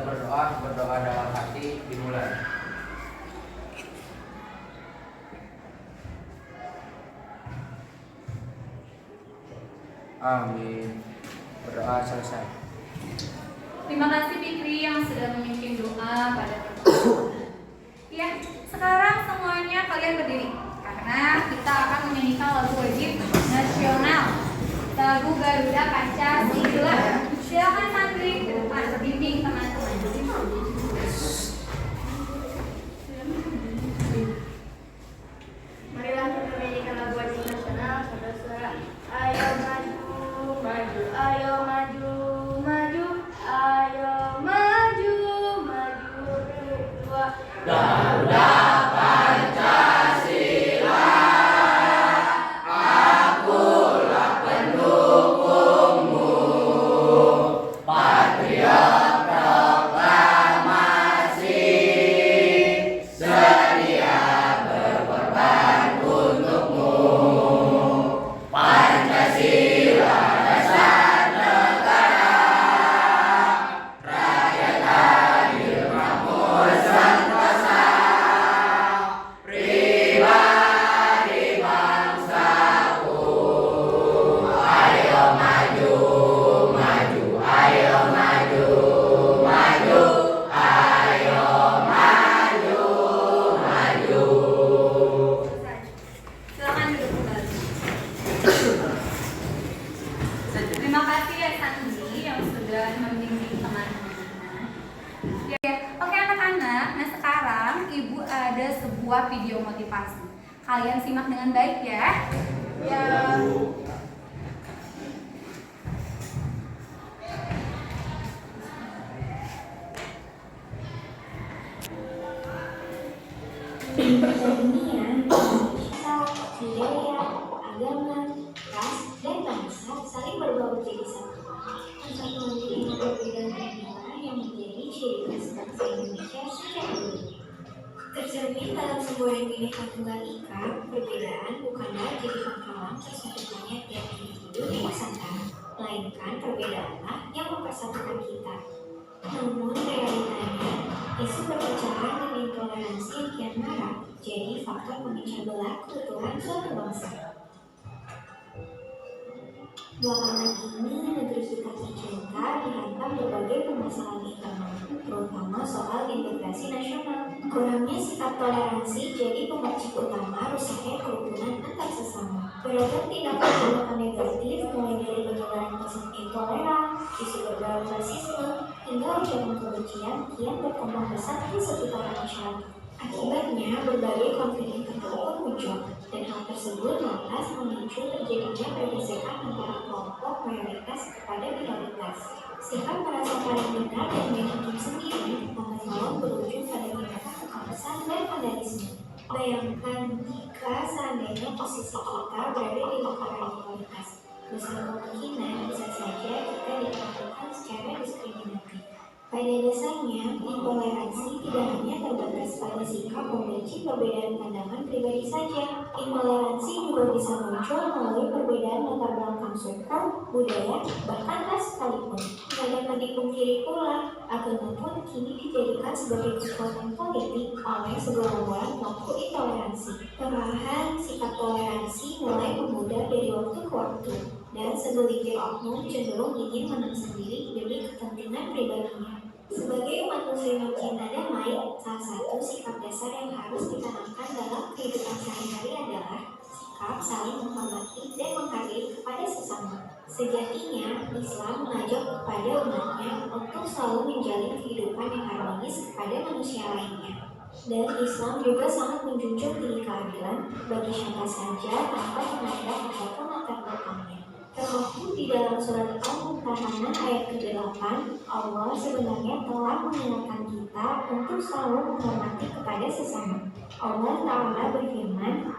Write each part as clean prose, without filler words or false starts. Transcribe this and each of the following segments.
kita berdoa dalam hati dimulai. Amin. Berdoa selesai. Terima kasih Fikri yang sudah memimpin doa pada pertemuan. Ya, sekarang semuanya kalian berdiri karena kita akan menyanyikan lagu wajib nasional, lagu Garuda Pancasila. Silakan santri ke depan berbimbing teman-teman. Marilah kita menyanyikan lagu wajib nasional, saudara-saudara. Ayo maju, maju, ayo maju, maju, ayo maju, maju berdua. Garuda Pancasila, akulah pendukungmu, patriot proklamasi, sedia berkorban untukmu. Pancasila dasar negara, rakyat adil makmur sentosa, pribadi bangsaku. Ayo maju, maju, ayo maju, maju, ayo maju, maju. Silakan duduk kembali. Terima kasih ya Sandi yang sudah membimbing teman-teman. Ya, oke anak-anak. Nah sekarang ibu ada sebuah video motivasi. Kalian simak dengan baik ya. Ya. Pertanian, budaya, agama, ras, dan bangsa saling berbaur jadi satu. Persatuan ini berbeda inilah yang menjadi ciri khas bangsa Indonesia sejak dulu. Tercermin dalam sebuah Bhinneka Tunggal Ika, perbedaan bukanlah jadi penghalang tersatukannya tiap individu di Nusantara, melainkan perbedaanlah yang mempersatukan kita. Namun realitanya, isu perpecahan dan intoleransi yang kian marak jadi faktor memecah belah keutuhan suatu bangsa. Belakangan ini, negeri kita tercinta dihantam berbagai permasalahan internal, terutama soal integrasi nasional. Kurangnya sikap toleransi jadi pemercik utama rusaknya kerukunan antar sesama. Beragam tindakan-tindakan negatif mulai dari penyebaran pesan intoleran, isu berbau rasisme, hingga ujaran kebencian kian berkembang pesat di sekitar masyarakat. Akibatnya, berbagai konflik internal muncul, dan hal tersebut lantas memicu terjadinya pergesekan antara kelompok mayoritas kepada minoritas. Sikap merasa paling benar dan main hakim sendiri akan selalu berujung pada tindakan kekerasan dan vandalisme. Bayangkan jika seandainya posisi kita berada di lingkaran minoritas, besar kemungkinan bisa saja kita diperlakukan secara diskriminatif. Pada dasarnya, intoleransi tidak hanya terbatas pada sikap membenci perbedaan pandangan pribadi saja. Intoleransi juga bisa muncul melalui perbedaan latar belakang suku, budaya, bahkan ras sekalipun. Tidak dapat dipungkiri pula, agama pun kini dijadikan sebagai kekuatan politik oleh segerombolan kelompok intoleransi. Perlahan, sikap toleransi mulai memudar dari waktu ke waktu, dan segelintir oknum cenderung ingin menang sendiri demi kepentingan pribadinya. Sebagai umat muslim yang cinta damai, salah satu sikap dasar yang harus ditanamkan dalam kehidupan sehari-hari adalah sikap saling menghormati dan menghargai kepada sesama. Sejatinya, Islam mengajak kepada umatnya untuk selalu menjalin kehidupan yang harmonis kepada manusia lainnya. Dan Islam juga sangat menjunjung tinggi keadilan bagi siapa saja tanpa memandang apapun latar belakangnya. Termaktub di dalam surat Al-Mumtahanah ayat ke-8, Allah sebenarnya telah mengingatkan kita untuk selalu menghormati kepada sesama. Allah Ta'ala berfirman,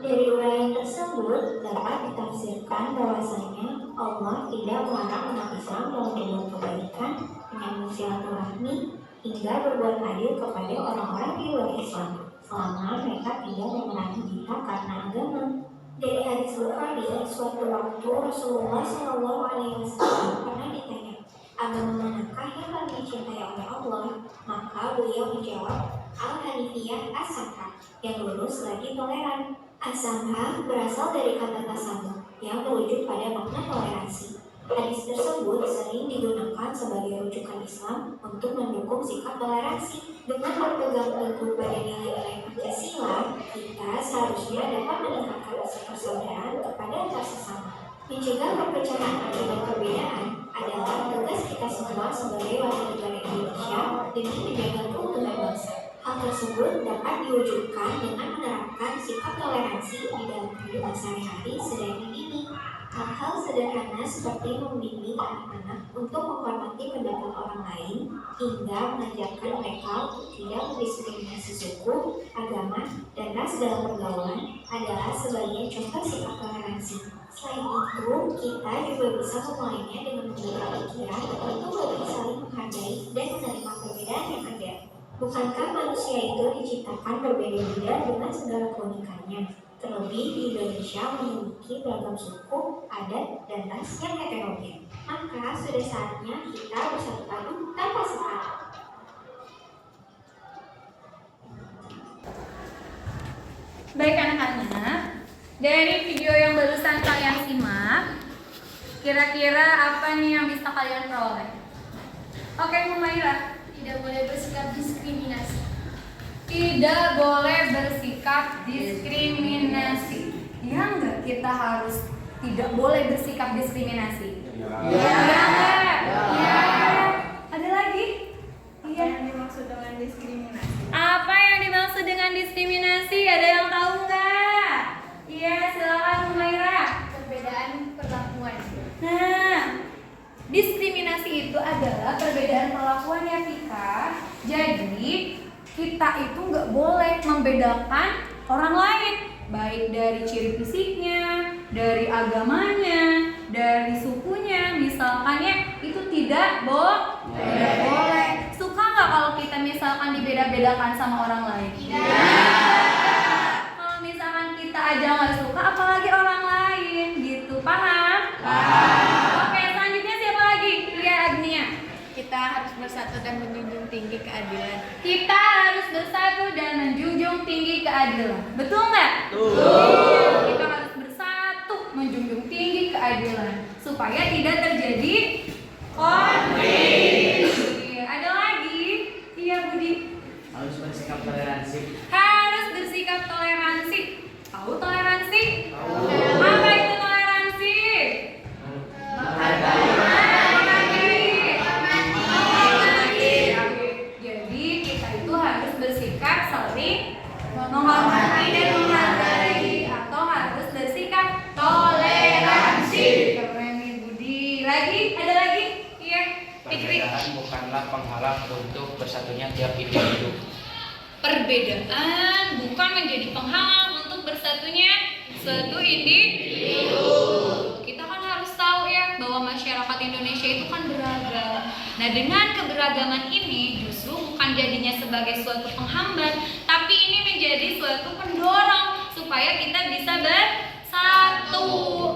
dari uraian tersebut dapat ditafsirkan bahwasanya Allah tidak melarang umat Islam dalam berbuat kebaikan, menyambung silaturahmi, hingga berbuat adil kepada orang-orang di luar Islam, selama mereka tidak memerangi kita karena agama. Dari hadis Bukhari, suatu waktu Rasulullah SAW pernah ditanya, agama manakah yang paling dicintai oleh Allah? Maka beliau menjawab, Al-Hanifiyah As-Samha, yang lurus lagi toleran. As-Samha berasal dari kata tasamuh, yang merujuk pada makna toleransi. Hadis tersebut sering digunakan sebagai rujukan Islam untuk mendukung sikap toleransi. Dengan berpegang teguh pada nilai-nilai Pancasila, kita seharusnya dapat meningkatkan rasa persaudaraan kepada antar sesama. Mencegah perpecahan akibat perbedaan adalah tugas kita semua sebagai warga negara Indonesia demi menjaga keutuhan bangsa. Hal tersebut dapat diwujudkan dengan menerapkan sikap toleransi di dalam kehidupan sehari-hari sedari dini. Hal-hal sederhana seperti membimbing anak-anak untuk menghormati pendapat orang lain hingga mengajarkan mereka untuk tidak mendiskriminasi suku, agama, dan ras dalam pergaulan adalah sebagian contoh sikap toleransi. Selain itu, kita juga bisa memulainya dengan membuka pikiran untuk lebih saling menghargai dan menerima perbedaan yang ada. Bukankah manusia itu diciptakan berbeda-beda dengan segala keunikannya? Terlebih di Indonesia memiliki beragam suku, adat, dan ras yang heterogen. Maka sudah saatnya kita bersatu padu tanpa sekat. Baik anak-anak, dari video yang barusan kalian simak, kira-kira apa nih yang bisa kalian peroleh? Oke, Humaira. Tidak boleh bersikap diskriminasi. Tidak boleh bersikap diskriminasi. Ya enggak, kita harus tidak boleh bersikap diskriminasi. Ya enggak? Ya. Ada lagi? Iya. Yang dimaksud dengan diskriminasi? Apa yang dimaksud dengan diskriminasi? Ada yang tahu nggak? Iya, silakan Humaira. Perbedaan perlakuan. Nah, diskriminasi itu adalah perbedaan perlakuan ya Tika. Jadi kita itu nggak boleh membedakan orang lain, baik dari ciri fisiknya, dari agamanya, dari sukunya. Misalkan ya, itu tidak boleh. Suka nggak kalau kita misalkan dibeda-bedakan sama orang lain? Kalau misalkan kita aja nggak suka, apalagi orang lain gitu, paham? Oke, selanjutnya siapa lagi? Iya, Agnia. Kita harus bersatu dan menjunjung tinggi keadilan. Kita harus bersatu dan menjunjung tinggi keadilan. Betul nggak? Betul. Kita harus bersatu menjunjung tinggi keadilan supaya tidak terjadi konflik. Iya, ada lagi? Iya, Budi. Harus bersikap toleransi. Harus bersikap toleransi. Tahu toleransi? Apa itu toleransi? Jadi kita itu harus bersikap saling menghormati dan menghargai, atau harus bersikap toleransi. Keren nih Budi. Lagi? Ada lagi? Iya. Fikri. Perbedaan bukanlah penghalang untuk bersatunya tiap individu. Perbedaan bukan menjadi penghalang untuk bersatunya suatu individu. Kita kan harus tahu ya bahwa masyarakat Indonesia itu kan beragam. Nah, dengan keberagaman ini justru bukan jadinya sebagai suatu penghambat, tapi ini menjadi suatu pendorong supaya kita bisa bersatu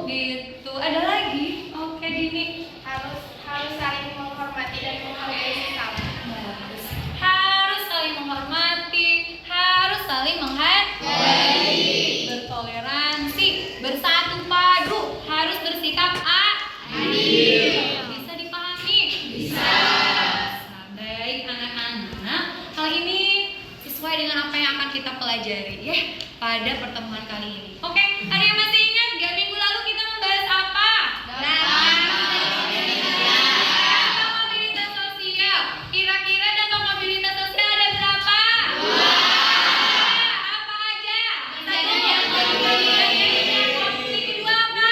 gitu. Ada lagi? Oke, Dini. Harus saling menghormati dan menghargai sesama. Bagus. Harus saling menghormati, harus saling menghargai, bertoleransi, bersatu padu, harus bersikap adil. Bisa dipahami? Bisa. Baik anak-anak, hal ini sesuai dengan apa yang akan kita pelajari ya pada pertemuan kali ini. Oke, ada yang masih ingat gak minggu lalu kita membahas apa? Dampak mobilitas sosial. Kira-kira dampak mobilitas sosial ada berapa? 2. Apa aja? Yang kedua apa?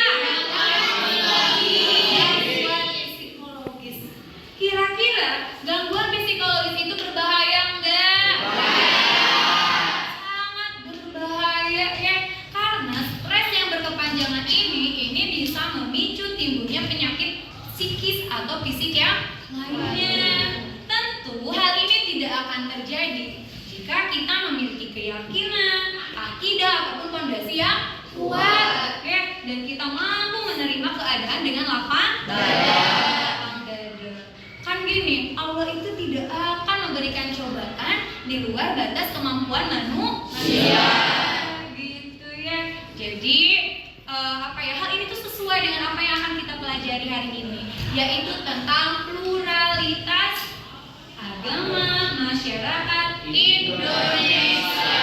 Gangguan psikologis. Kira-kira gangguan psikologis itu berbahaya enggak? Sangat berbahaya ya, karena stres yang berkepanjangan ini bisa memicu timbulnya penyakit psikis atau fisik yang lainnya. Tentu hal ini tidak akan terjadi jika kita memiliki keyakinan, akidah ataupun fondasi yang kuat, ya, dan kita mampu menerima keadaan dengan lapang dada. Kan gini, Allah itu tidak akan memberikan cobaan di luar batas kemampuan manusia. Gitu ya. Jadi hal ini tuh sesuai dengan apa yang akan kita pelajari hari ini, yaitu tentang pluralitas agama masyarakat Indonesia.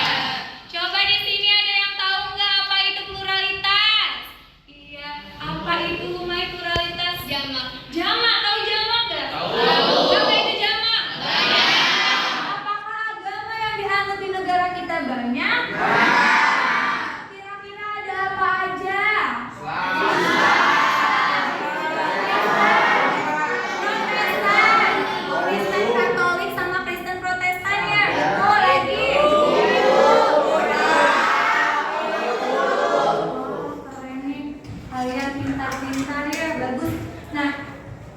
Coba di sini ada yang tahu nggak apa itu pluralitas? Iya, apa itu Umay pluralitas? Jamak. Jamak, tahu jamak nggak? Tahu. Apa itu jamak? Banyak. Apakah agama yang dianut di negara kita banyak? Kira-kira ada apa aja? Kristen Katolik sama Kristen Protestan ya. Oh lagi. Keren nih. Kalian pintar-pintar ya, bagus. Nah,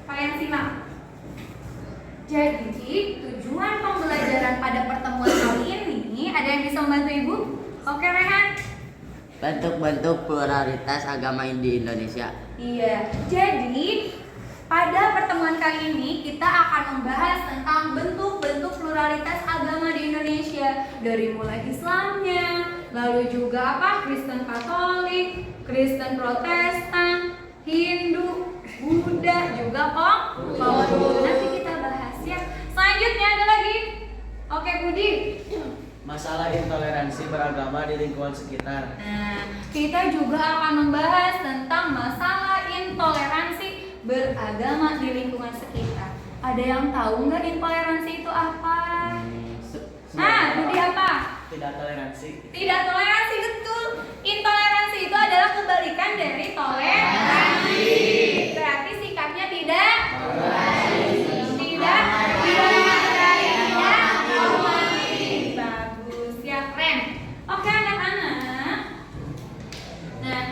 kalian simak. Jadi tujuan pembelajaran pada pertemuan kali ini, ada yang bisa membantu Ibu? Oke Rehan. Bentuk-bentuk pluralitas agama di Indonesia. Iya, jadi pada pertemuan kali ini kita akan membahas tentang bentuk-bentuk pluralitas agama di Indonesia, dari mulai Islamnya, lalu juga apa? Kristen Katolik, Kristen Protestan, Hindu, Buddha, juga Konghucu. Nanti kita bahas ya. Selanjutnya ada lagi. Oke Budi. Masalah intoleransi beragama di lingkungan sekitar. Nah, kita juga akan membahas tentang masalah intoleransi beragama di lingkungan sekitar. Ada yang tahu nggak intoleransi itu apa? Budi apa? Tidak toleransi. Tidak toleransi, betul. Intoleransi itu adalah kebalikan dari toleransi. Berarti sikapnya tidak hormati. Bagus ya, keren. Oke anak-anak. Nah,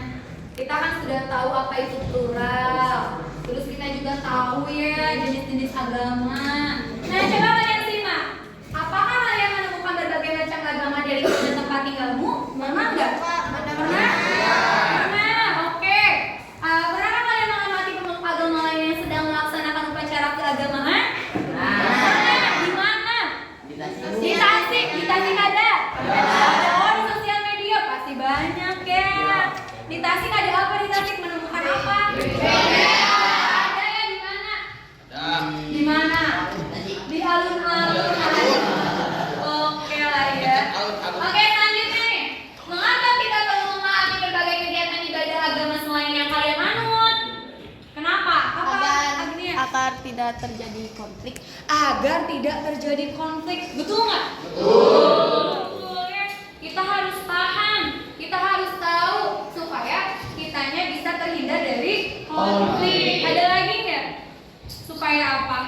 kita kan sudah tahu apa itu plural. Terus kita juga tahu ya jenis-jenis agama. Nah, coba kalian simak. Apakah kalian menemukan berbagai macam agama di lingkungan tempat tinggalmu? Pernah nggak? Pernah? Pernah. Oke. Pernahkah kalian mengamati pemeluk agama lain yang sedang melaksanakan upacara keagamaan? Pernah. Di mana? Di Tasik. Di Tasik ada? Oh, di sosial media pasti banyak ya. Di Tasik ada apa? Di Tasik menemukan apa? Ada ya, di mana? Di mana? Di alun-alun. Oke lah ya. Oke, selanjutnya nih. Mengapa kita perlu memahami berbagai kegiatan ibadah agama selain yang kalian anut? Kenapa? Apa? Agnia? Agar tidak terjadi konflik. Agar tidak terjadi konflik. Betul nggak? Betul ya. Kita harus paham, kita harus tahu supaya kitanya bisa terhindar dari konflik. Ada lagi nggak? Supaya apa?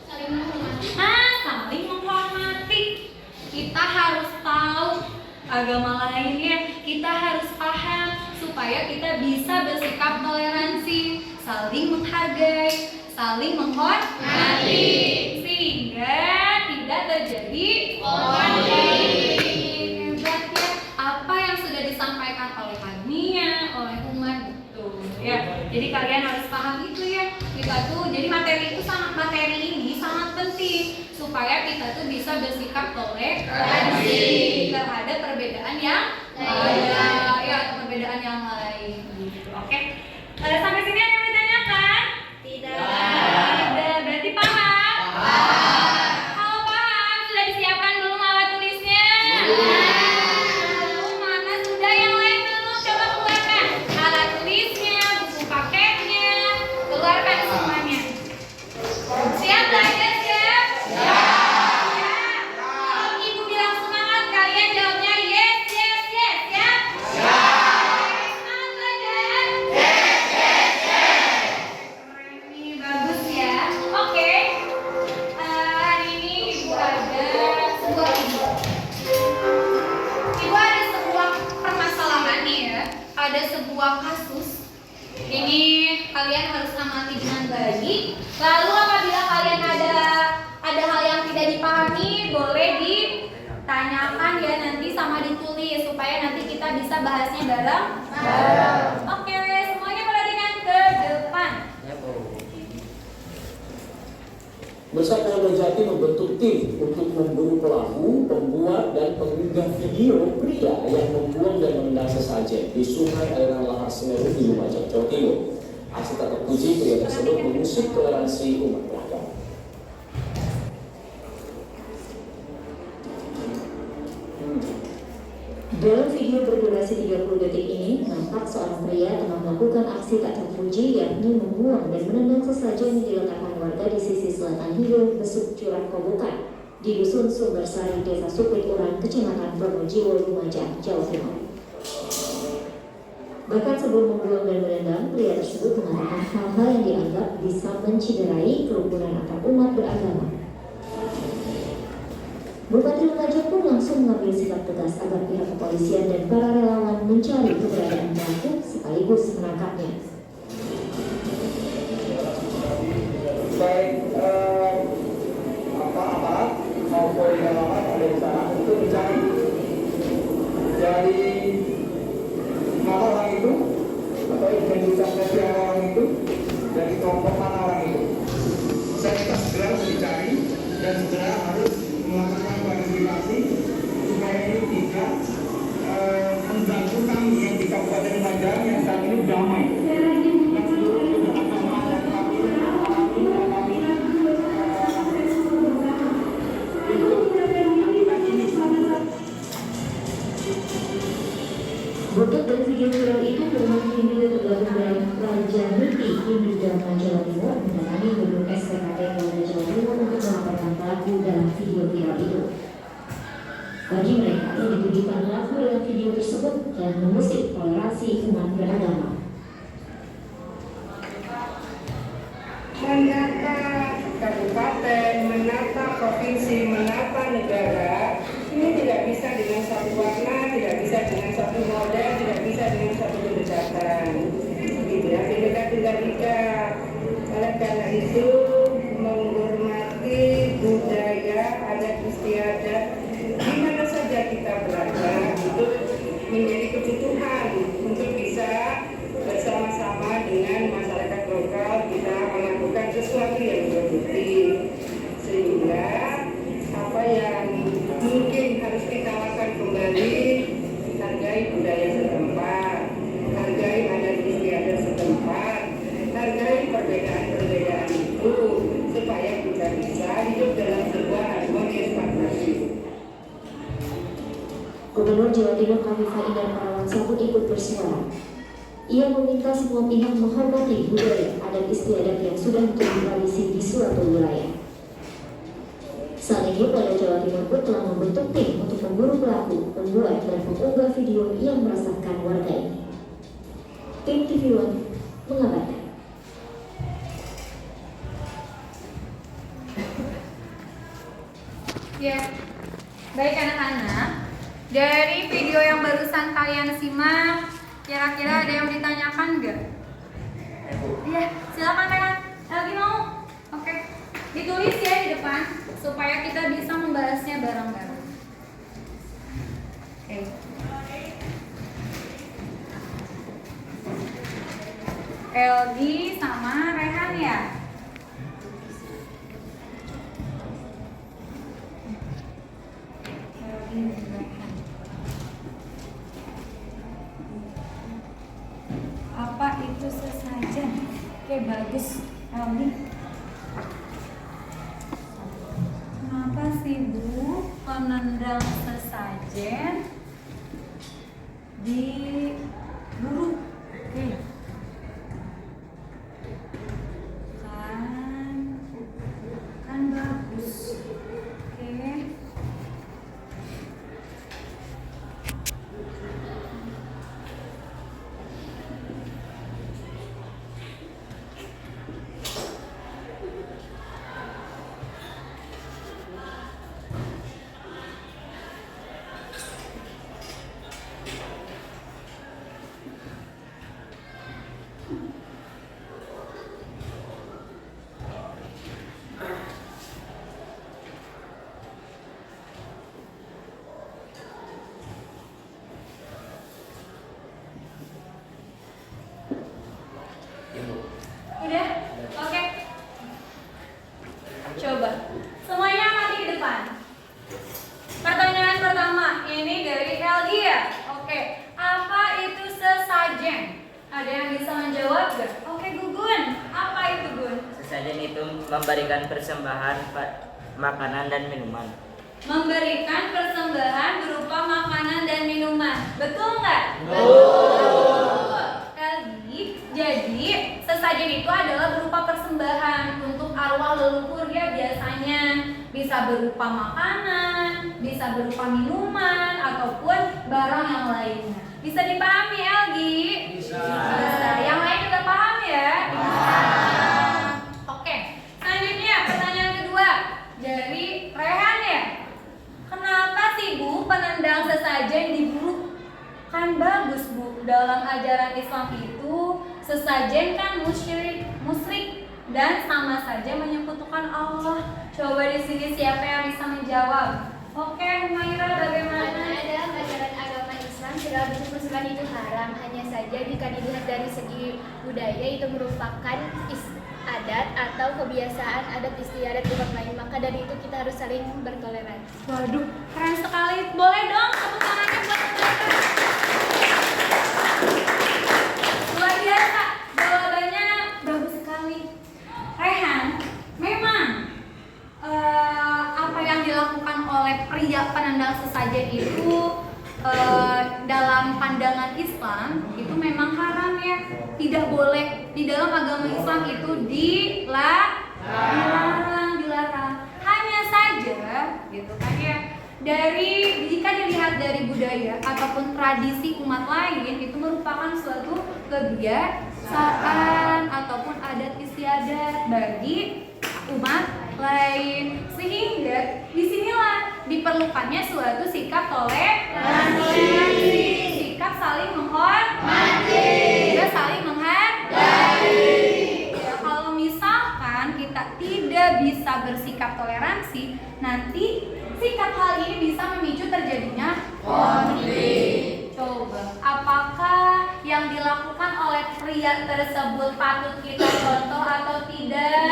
Saling menghormati. Saling menghormati. Kita harus tahu agama lainnya. Kita harus paham supaya kita bisa bersikap toleransi, saling menghargai, saling menghormati, sehingga tidak terjadi konflik. Hebat ya, apa yang sudah disampaikan oleh Agnia, oleh Umar, betul ya. Jadi kalian harus paham itu ya. Kita tuh, jadi materi ini sangat penting supaya kita tuh bisa bersikap toleransi terhadap perbedaan yang ada ya, atau perbedaan yang lain. Gitu. Oke. Sampai sini ada yang ditanyakan? Tidak. Berarti paham? Kalau paham, sudah disiapkan belum alat tulisnya? Belum. Mana sudah, yang lain belum? Coba keluarkan alat tulisnya, buku paketnya, keluarkan semuanya. Siap belajar, siap? Siap. Kalau ibu bilang semangat, kalian jawabnya yes, yes, yes, ya? Semangat belajar? Keren nih, bagus ya. Oke. Hari ini ibu ada sebuah ibu ada sebuah permasalahan nih ya. Ada sebuah kasus. Ini kalian harus amati dengan baik. Lalu apabila kalian ada hal yang tidak dipahami, boleh Tanyakan ya nanti sama ditulis supaya nanti kita bisa bahasnya bareng. Oke, semuanya perhatikan ke depan. Masa Polda Jatim membentuk tim untuk memburu pelaku, pembuat, dan pengunggah video pria yang membuang dan menendang sesajen di sungai aliran lahar Semeru di Lumajang, Jawa Timur. Aksi tak terpuji pria tersebut mengusik toleransi umat beragama. Dalam video berdurasi 30 detik ini, nampak seorang pria tengah melakukan aksi tak terpuji, yakni membuang dan menendang sesajen yang diletakkan warga di sisi selatan hilir Besuk Curah Kobokan di Dusun Sumbersari, Desa Supit Urang, Kecamatan Pronojiwo, Lumajang, Jawa Timur. Bahkan sebelum membuang dan menendang, pria tersebut mengatakan hal-hal yang dianggap bisa menciderai kerukunan antar umat beragama. Bupati Lumajang pun langsung mengambil sikap tegas agar pihak kepolisian dan para relawan mencari keberadaan pelaku sekaligus menangkapnya. Baik aparat maupun relawan ada di sana untuk mencari dari mana orang itu atau identitas dari orang itu, dari kelompok mana orang itu. Saya minta segera harus dicari dan segera harus melakukan klarifikasi supaya ini tidak mengganggu kami yang di Kabupaten Lumajang yang saat ini damai. Foto dan video viral itu berhubung video tergabung dari Raja Niti Hindu Dharma Jawa Timur mendatangi gedung SPKT Polda Jawa Timur untuk melaporkan pelaku dalam video viral itu. Bagi mereka yang dituduhkan pelaku dalam video tersebut telah mengusik toleransi umat beragama. Menata kabupaten, menata provinsi, menata negara, ini tidak bisa dengan satu warna, tidak bisa dengan satu model, tidak bisa dengan satu pendekatan. Gitu ya, dekat-dekat. Oleh karena itu, menghormati budaya, adat istiadat, di mana saja kita berada, itu menjadi kebutuhan untuk bisa bersama-sama dengan masyarakat lokal kita melakukan sesuatu yang produktif, sehingga apa yang mungkin harus kita lakukan kembali, hargai budaya setempat, hargai adat istiadat setempat, hargai perbedaan-perbedaan itu, supaya kita bisa hidup dalam sebuah harmonis partnership. Gubernur Jawa Timur Khofifah Indar Parawansa pun ikut bersuara. Ia meminta semua pihak menghormati budaya adat istiadat yang sudah menjadi tradisi di suatu wilayah. Saat ini Polda Jawa Timur pun telah membentuk tim untuk memburu pelaku, pembuat dan pengunggah video yang meresahkan warga ini. Tim TV One mengabarkan. Ya, baik anak-anak. Dari video yang barusan kalian simak, kira-kira ada yang ditanyakan nggak? Iya, silakan rekan. Lagi mau? Oke, ditulis ya di depan supaya kita bisa membahasnya bareng-bareng. Oke. Elgi sama Rehan ya. Elgi dan Rehan. Apa itu sesajen? Oke, bagus Elgi. Kenapa sih Bu penendang sesajen diburu? Oke. Kan bagus. Oke. Yadin itu memberikan persembahan makanan dan minuman. Memberikan persembahan berupa makanan dan minuman. Betul nggak? Betul. Jadi sesajen itu adalah berupa persembahan untuk arwah leluhur ya, biasanya bisa berupa makanan, bisa berupa minuman ataupun barang yang lainnya. Bisa dipahami Elgi? Bisa. Yang lain juga paham ya? Bisa. Oke, selanjutnya pertanyaan kedua dari Rehan ya. Kenapa sih Bu penendang sesajen diburu? Kan bagus Bu, dalam ajaran Islam itu sesajen kan musyrik dan sama saja menyekutukan Allah. Coba di sini siapa yang bisa menjawab? Oke, Humaira bagaimana? Karena dalam ajaran agama Islam segala bentuk persembahan itu haram. Hanya saja jika dilihat dari segi budaya itu merupakan adat atau kebiasaan adat istiadat umat lain, maka dari itu kita harus saling bertoleransi. Waduh, keren sekali. Boleh dong tepuk tangannya buat mereka. Luar biasa, jawabannya bagus sekali. Rehan, memang apa yang dilakukan oleh pria penendang sesajen itu dalam pandangan Islam itu memang haram ya, tidak boleh. Di dalam agama Islam itu dilarang. Hanya saja gitu kan ya, jika dilihat dari budaya ataupun tradisi umat lain itu merupakan suatu kebiasaan ataupun adat istiadat bagi umat lain, sehingga disinilah diperlukannya suatu sikap toleransi, sikap saling menghormati, juga saling menghargai. Ya, kalau misalkan kita tidak bisa bersikap toleransi, nanti sikap hal ini bisa memicu terjadinya konflik. Coba, apakah yang dilakukan oleh pria tersebut patut kita contoh atau tidak?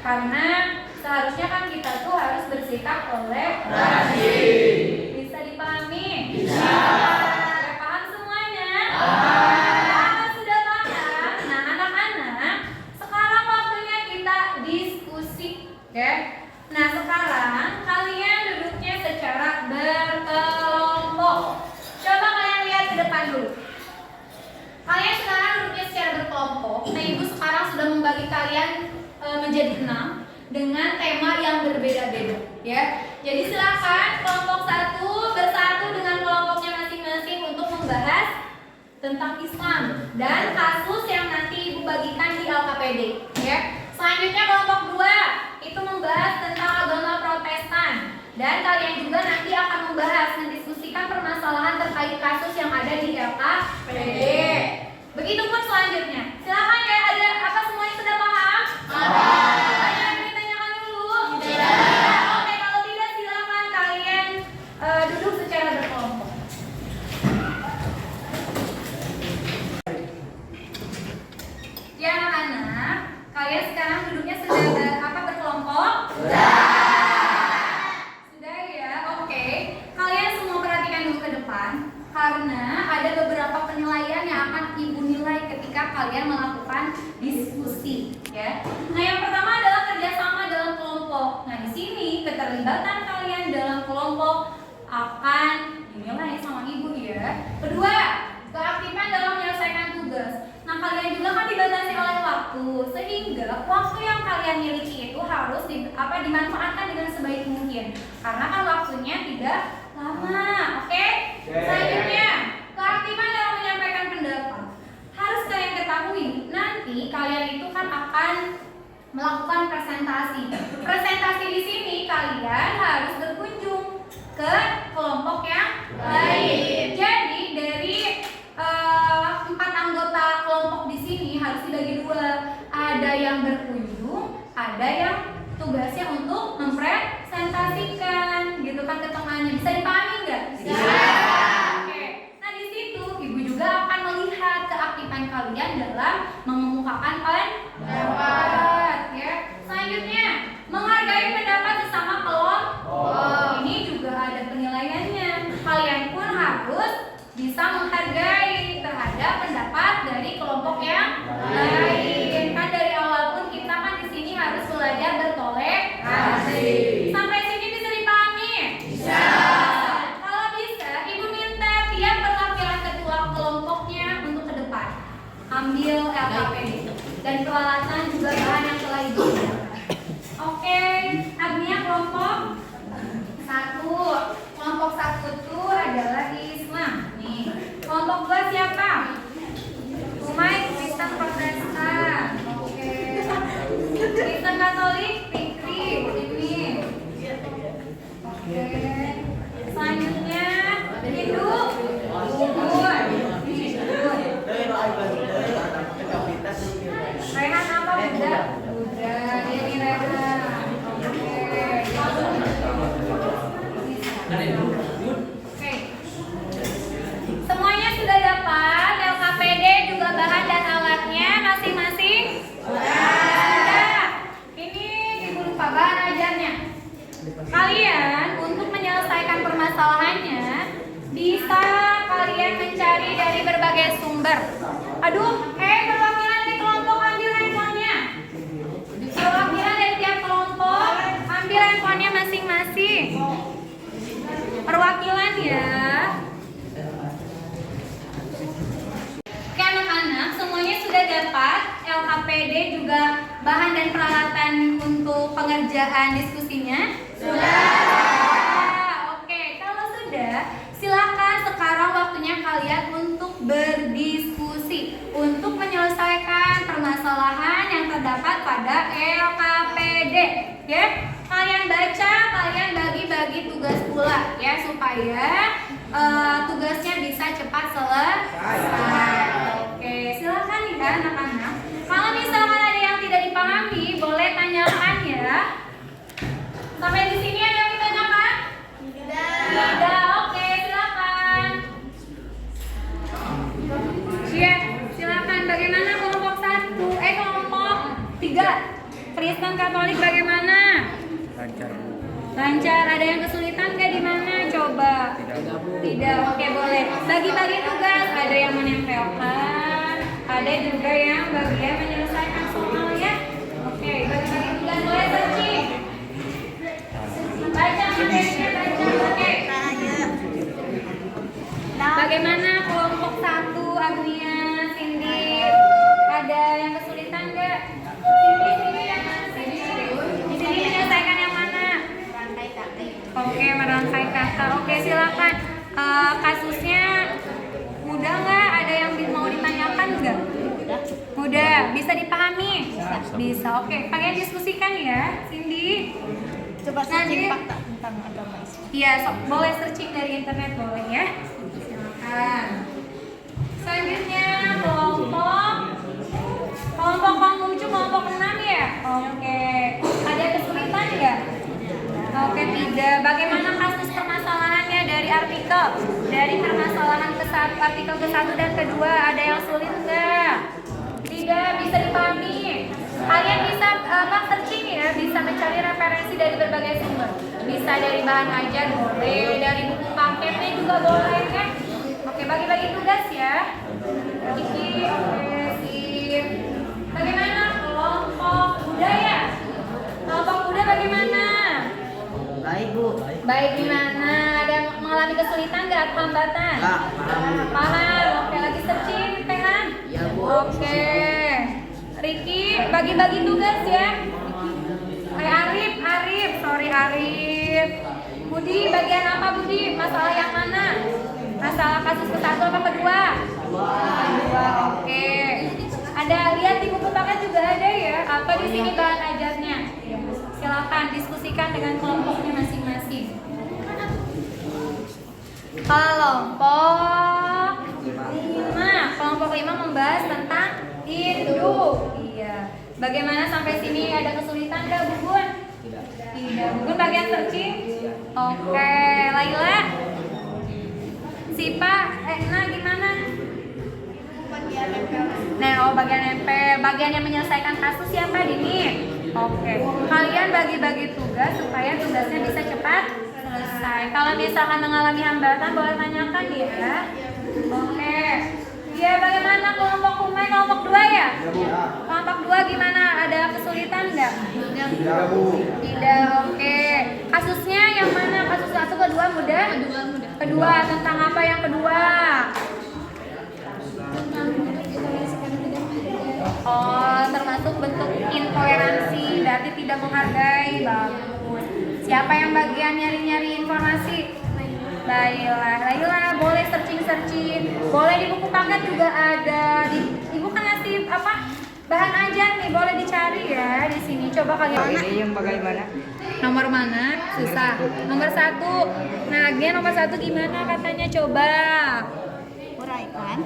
Karena seharusnya kan kita tuh harus bersikap toleransi. Bisa dipahami? Bisa. Ya, paham semuanya? Kalau sudah paham, nah anak-anak, sekarang waktunya kita diskusi, ya. Nah sekarang kalian duduknya secara berkelompok. Coba kalian lihat ke depan dulu. Kalian sekarang duduknya secara berkelompok. Nah ibu sekarang sudah membagi kalian menjadi 6 dengan tema yang berbeda-beda ya. Jadi silakan kelompok 1 bersatu dengan kelompoknya masing-masing untuk membahas tentang Islam dan kasus yang nanti ibu bagikan di LKPD ya. Selanjutnya kelompok 2 itu membahas tentang agama Protestan dan kalian juga nanti akan membahas mendiskusikan permasalahan terkait kasus yang ada di LKPD. Begitupun selanjutnya. Silakan ya, ada apa semuanya sudah paham? Ada yang ditanyakan dulu? Tidak. Oke, kalau tidak silakan kalian duduk secara berkelompok. Ya anak-anak, kalian sekarang duduknya sudah berkelompok? Sudah ya, oke. Kalian semua perhatikan dulu ke depan karena ada beberapa penilaian yang akan ibu nilai ketika kalian melakukan diskusi ya. Nah yang pertama adalah kerjasama dalam kelompok. Nah di sini keterlibatan kalian dalam kelompok akan dinilai sama ibu ya. Kedua, keaktifan dalam menyelesaikan tugas. Nah kalian juga kan dibatasi oleh waktu, sehingga waktu yang kalian miliki itu harus dimanfaatkan dengan sebaik mungkin karena kan waktunya tidak lama. Oke? Selanjutnya, keaktifan dalam menyampaikan pendapat. Harus kalian ketahui, nanti kalian itu kan akan melakukan presentasi. Presentasi di sini kalian harus berkunjung ke kelompok yang lain. Jadi dari 4 anggota kelompok di sini harus dibagi 2. Ada yang berkunjung, ada yang tugasnya untuk mempresentasikan, gitu kan ke tengahnya. Bisa dipahami nggak? Bisa. Oke. Nah di situ ibu juga akan melihat keaktifan kalian dalam mengemukakan pendapat, ya. Selanjutnya, menghargai pendapat sesama kelompok. Ini juga ada penilaiannya. Kalian pun harus bisa menghargai terhadap pendapat dari kelompok yang ambil LKPD dan peralatan juga bahan yang telah disediakan. Oke, Agnia kelompok 1. Kelompok 1 itu adalah Islam. Nih, kelompok 2 siapa? Umay Kristen Protestan. Oke. Kristen Katolik Fikri ini. Oke. Selanjutnya Hindu Rehan apa Buddha? Buddha. Ini Rehan. Oke. Semuanya sudah dapat LKPD juga bahan dan alatnya masing-masing? Sudah. Ini ibu lupa bahan ajarnya. Kalian untuk menyelesaikan permasalahannya bisa kalian mencari dari berbagai sumber. Aduh, perwakilan dari kelompok ambil handphonenya. Perwakilan dari tiap kelompok ambil handphonenya masing-masing. Perwakilan ya. Oke anak-anak, semuanya sudah dapat LKPD juga bahan dan peralatan untuk pengerjaan diskusinya? Sudah. Oke, kalau sudah, silakan sekarang waktunya kalian untuk berdiskusi untuk menyelesaikan permasalahan yang terdapat pada LKPD. Ya, kalian baca, kalian bagi-bagi tugas pula ya supaya tugasnya bisa cepat selesai. Oke, silakan ya anak-anak. Kalau misalkan ada yang tidak dipahami, boleh tanyakan ya. Sampai di sini ada yang ditanyakan? Tidak. Oke, silakan. Ya, silakan. Bagaimana kelompok 1? Kelompok 3. Kristen Katolik bagaimana? Lancar. Ada yang kesulitan nggak di mana? Coba. Tidak. Oke, boleh. Bagi-bagi tugas. Ada yang menempelkan, ada juga yang bagian menyelesaikan soal ya. Oke, bagi-bagi tugas boleh searching. Baca materinya, baca. Oke. Bagaimana kelompok 1, Agnia, Cindy? Ada yang kesulitan nggak? Cindy yang mana? Cindy menyelesaikan yang mana? Oke, merangkai kata. Oke, silakan. Kasusnya mudah nggak? Ada yang mau ditanyakan nggak? Mudah. Bisa dipahami? Bisa. Oke, kalian diskusikan ya, Cindy. Coba searching fakta tentang agama Islam. Iya, boleh searching dari internet boleh ya. Silakan. Selanjutnya kelompok Konghucu kelompok 6 ya. Oke. Ada kesulitan nggak? Oke, tidak. Bagaimana kasus permasalahannya dari artikel? Dari permasalahan artikel ke-1 dan ke-2 ada yang sulit nggak? Tidak, bisa dipahami. Kalian bisa searching ya, bisa mencari referensi dari berbagai sumber. Bisa dari bahan ajar boleh, dari buku paketnya juga boleh kan? Oke, bagi-bagi tugas ya. Iki, oke, sip. Bagaimana kelompok budaya? Kelompok budaya bagaimana? Baik Bu. Baik, gimana? Ada yang mengalami kesulitan nggak atau hambatan? Paham. Oke, lagi searching, Tehan? Iya Bu. Oke. Ricky, bagi-bagi tugas ya. Arif. Budi, bagian apa Budi? Masalah yang mana? Masalah kasus ke-1 apa kedua? Kedua, oke. Ada, lihat di buku paket juga ada ya. Apa di sini bahan ajarnya? Silakan diskusikan dengan kelompoknya masing-masing. Kelompok 5 membahas tentang Hindu. Iya. Bagaimana sampai sini? Ada kesulitan nggak, Bubun? Tidak. Bubun bagian searching? Oke. Laila? Sipa? Nah gimana? Bagian nempel. Bagian yang menyelesaikan kasus siapa, Dini? Oke. Kalian bagi-bagi tugas supaya tugasnya bisa cepat selesai. Kalau misalkan mengalami hambatan boleh tanyakan ya. Oke. Ya, bagaimana kelompok Umay, kelompok 2 ya? Kelompok 2 gimana? Ada kesulitan nggak? Tidak, oke. Kasusnya yang mana? Kasus 1, kedua mudah? Kedua, tentang apa yang kedua? termasuk bentuk intoleransi, berarti tidak menghargai. Bagus. Siapa yang bagian nyari-nyari informasi? Laila, boleh searching, boleh di buku paket juga ada. Ibu kan ngasih bahan ajar nih, boleh dicari ya di sini. Coba kalian. Ini yang bagaimana? Nomor mana? Susah. Nomor 1. Nah, nomor 1 gimana katanya? Coba. Uraikan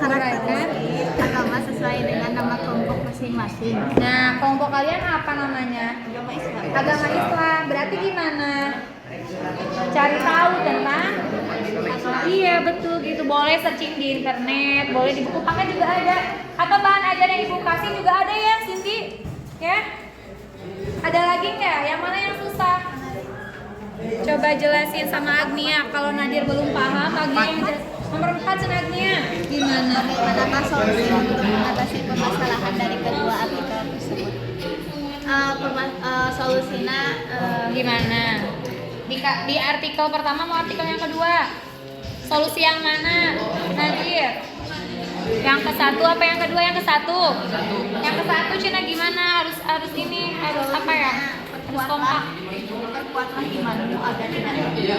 Uraikan agama sesuai dengan nama kelompok masing-masing. Nah, kelompok kalian apa namanya? Agama Islam. Agama Islam. Berarti gimana? Cari tahu tentang. Iya, betul gitu. Boleh searching di internet, boleh di buku paket juga ada. Atau bahan ajar yang ibu kasih juga ada ya, Cindy? Ya? Ada lagi nggak? Yang mana yang susah? Coba jelasin sama Agnia. Kalau Nadir belum paham, Agnia yang jelas. Nomor 4 Agnia. Gimana? Bagaimanakah solusi untuk mengatasi permasalahan dari kedua artikel tersebut? Solusinya Gimana? Di artikel pertama mau artikel yang kedua? Solusi yang mana, Nadir? Yang ke-1 apa yang kedua? Yang ke-1. Yang ke-1 Cina gimana? Harus ini harus apa ya? Harus kompak. perkuatlah imanmu agar tidak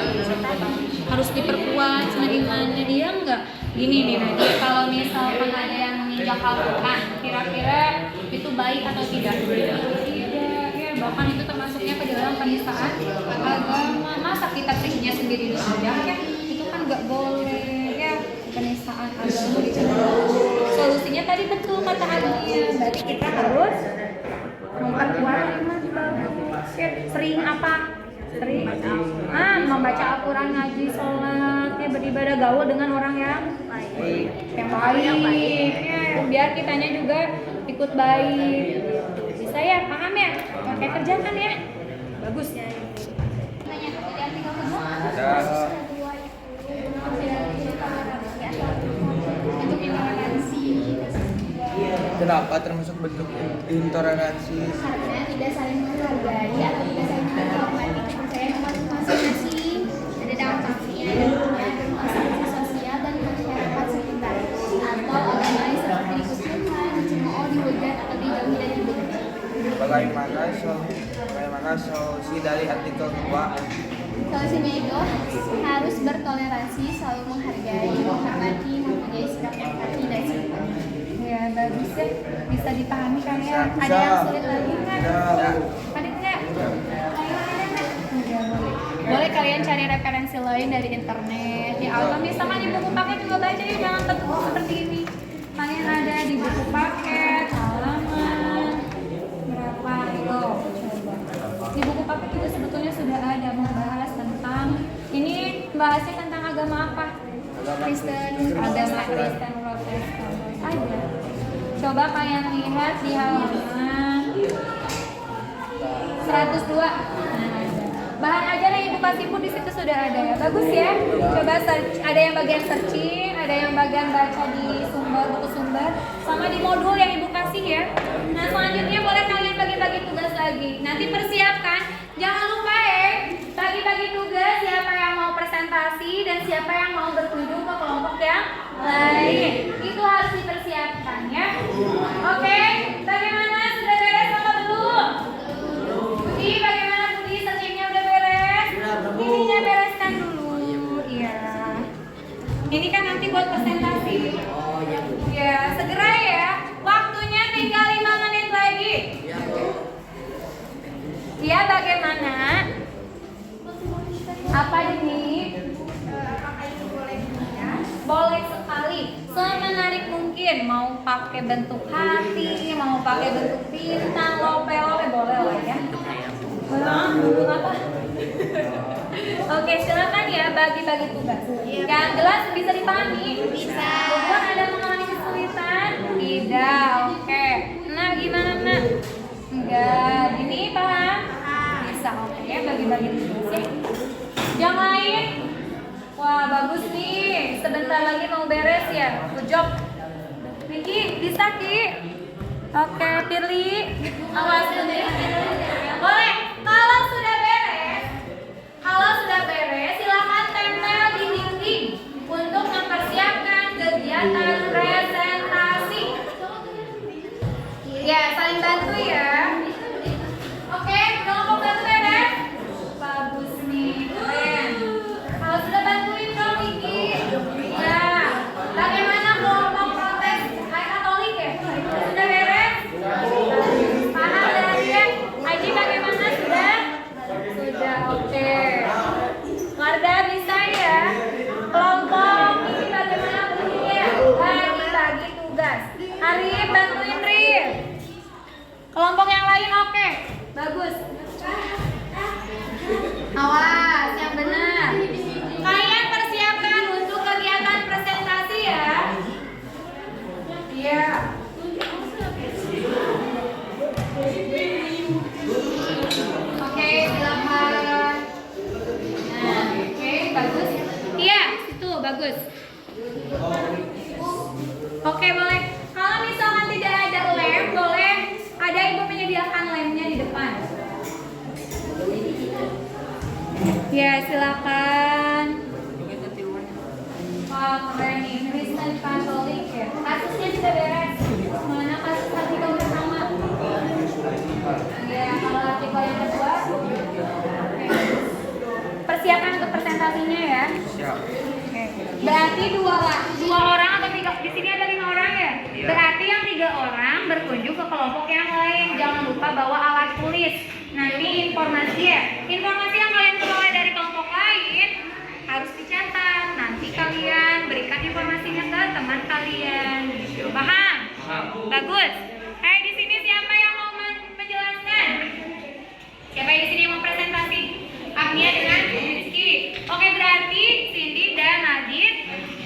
Harus diperkuat sama imannya dia enggak. Gini nih Nadia, kalau misalkan ada yang menginjak Al-Quran, kira-kira itu baik atau tidak? Tidak, ya bahkan itu termasuknya ke dalam penistaan agama. Masa kitab sucinya sendiri diinjak ya? Itu kan nggak boleh ya, penistaan agama dicontoh. Solusinya tadi betul kata Alia, berarti kita harus memperkuat iman. Sering apa? Sering membaca Al-Quran, ngaji, sholat, ya beribadah, gaul dengan orang yang baik, ya, biar kitanya juga ikut baik. Bisa ya, paham ya? Oke, kerjakan ya. Bagus ya. Kenapa termasuk bentuk intoleransi? karena tidak saling menghargai atau tidak saling menghormati kepercayaan umat masing-masing. Ada dampaknya dan masalah sosial dan masyarakat sekitar, atau agama lain seperti dikucilkan, dicemooh, dihujat atau dijauhi dari ibadah. Bagaimana solusi dari artikel 2? Solusinya itu harus bertoleransi, selalu menghargai, menghormati, mempunyai sikap empati dan sifat. Ya bagus ya, bisa dipahami kan ya. Ada yang sulit lagi nggak? Ada nggak? Boleh kalian cari referensi lain dari internet. Ya Allah, misalkan di buku paket juga baca ya, jangan tertutup seperti ini. Kalian ada di buku paket halaman berapa itu? Coba. Di buku paket juga sebetulnya sudah ada membahas tentang ini, bahasnya tentang agama apa? Kristen, agama Kristen Protestan. Ada. Coba kalian lihat di halaman 102. Bahan ajar yang ibu kasih pun di situ sudah ada ya. Bagus ya. Coba search, ada yang bagian searching, ada yang bagian baca di sumber, buku sumber, sama di modul yang ibu kasih ya. Nah selanjutnya boleh kalian bagi-bagi tugas lagi. Nanti persiapkan, jangan lupa bagi-bagi tugas, siapa yang mau presentasi dan siapa yang mau berkunjung ke kelompok yang lain. Itu harus dipersiapkan ya. Oke, bagaimana? Sudah beres apa belum? Budi, bagaimana Budi? Searchingnya udah beres? Ininya bereskan dulu. Iya. Ini kan nanti buat presentasi. Ya, segera ya. Waktunya tinggal 5 menit lagi. Ya, bagaimana? Apa ini? Apakah itu boleh ya? Boleh sekali, semenarik mungkin. Mau pakai bentuk hati, mau pakai bentuk bintang, lope-lope, boleh lah ya. Bentuk apa? Oke, silakan ya bagi-bagi tugas. Yang jelas bisa dipahami. Bisa. Bukan ada mengalami kesulitan? Tidak. Oke. Nah, gimana nak? Enggak. Ini paham? Bisa. Oke ya, bagi-bagi tugas ya. Yang lain? Wah bagus nih, sebentar lagi mau beres ya. Good job Vicky, bisa Ki? Oke, Firly, awas dulu. Boleh, kalau sudah beres silakan tempel di dinding untuk mempersiapkan kegiatan presentasi. Ya, Kelompok yang lain oke. Bagus. Awas, yang benar. Kalian persiapkan untuk kegiatan presentasi ya. Iya. Oke, silakan. Nah, oke, bagus. Iya, itu bagus. Oke, boleh. Kalau misalkan tidak ada lem, boleh ada ibu menyediakan lemnya di depan. Ya, silakan. Wah, keren nih. Kristen Katolik ya. Kasusnya sudah beres. Mana kasus artikel pertama? Ya, kalau artikel yang kedua. Oke. Persiapkan untuk presentasinya ya. Siap. Oke. Berarti dua orang atau tiga, di sini ada 5 orang ya? Berarti yang 3 orang berkunjung ke kelompok yang lain. Jangan lupa bawa alat tulis. Nanti informasi yang kalian peroleh dari kelompok lain harus dicatat. Nanti kalian berikan informasinya ke teman kalian. Gitu. Paham? Bagus. Hai, di sini siapa yang mau menjelaskan? Siapa yang di sini yang mau presentasi? Agnia dengan Rizky. Oke, berarti Cindy dan Najib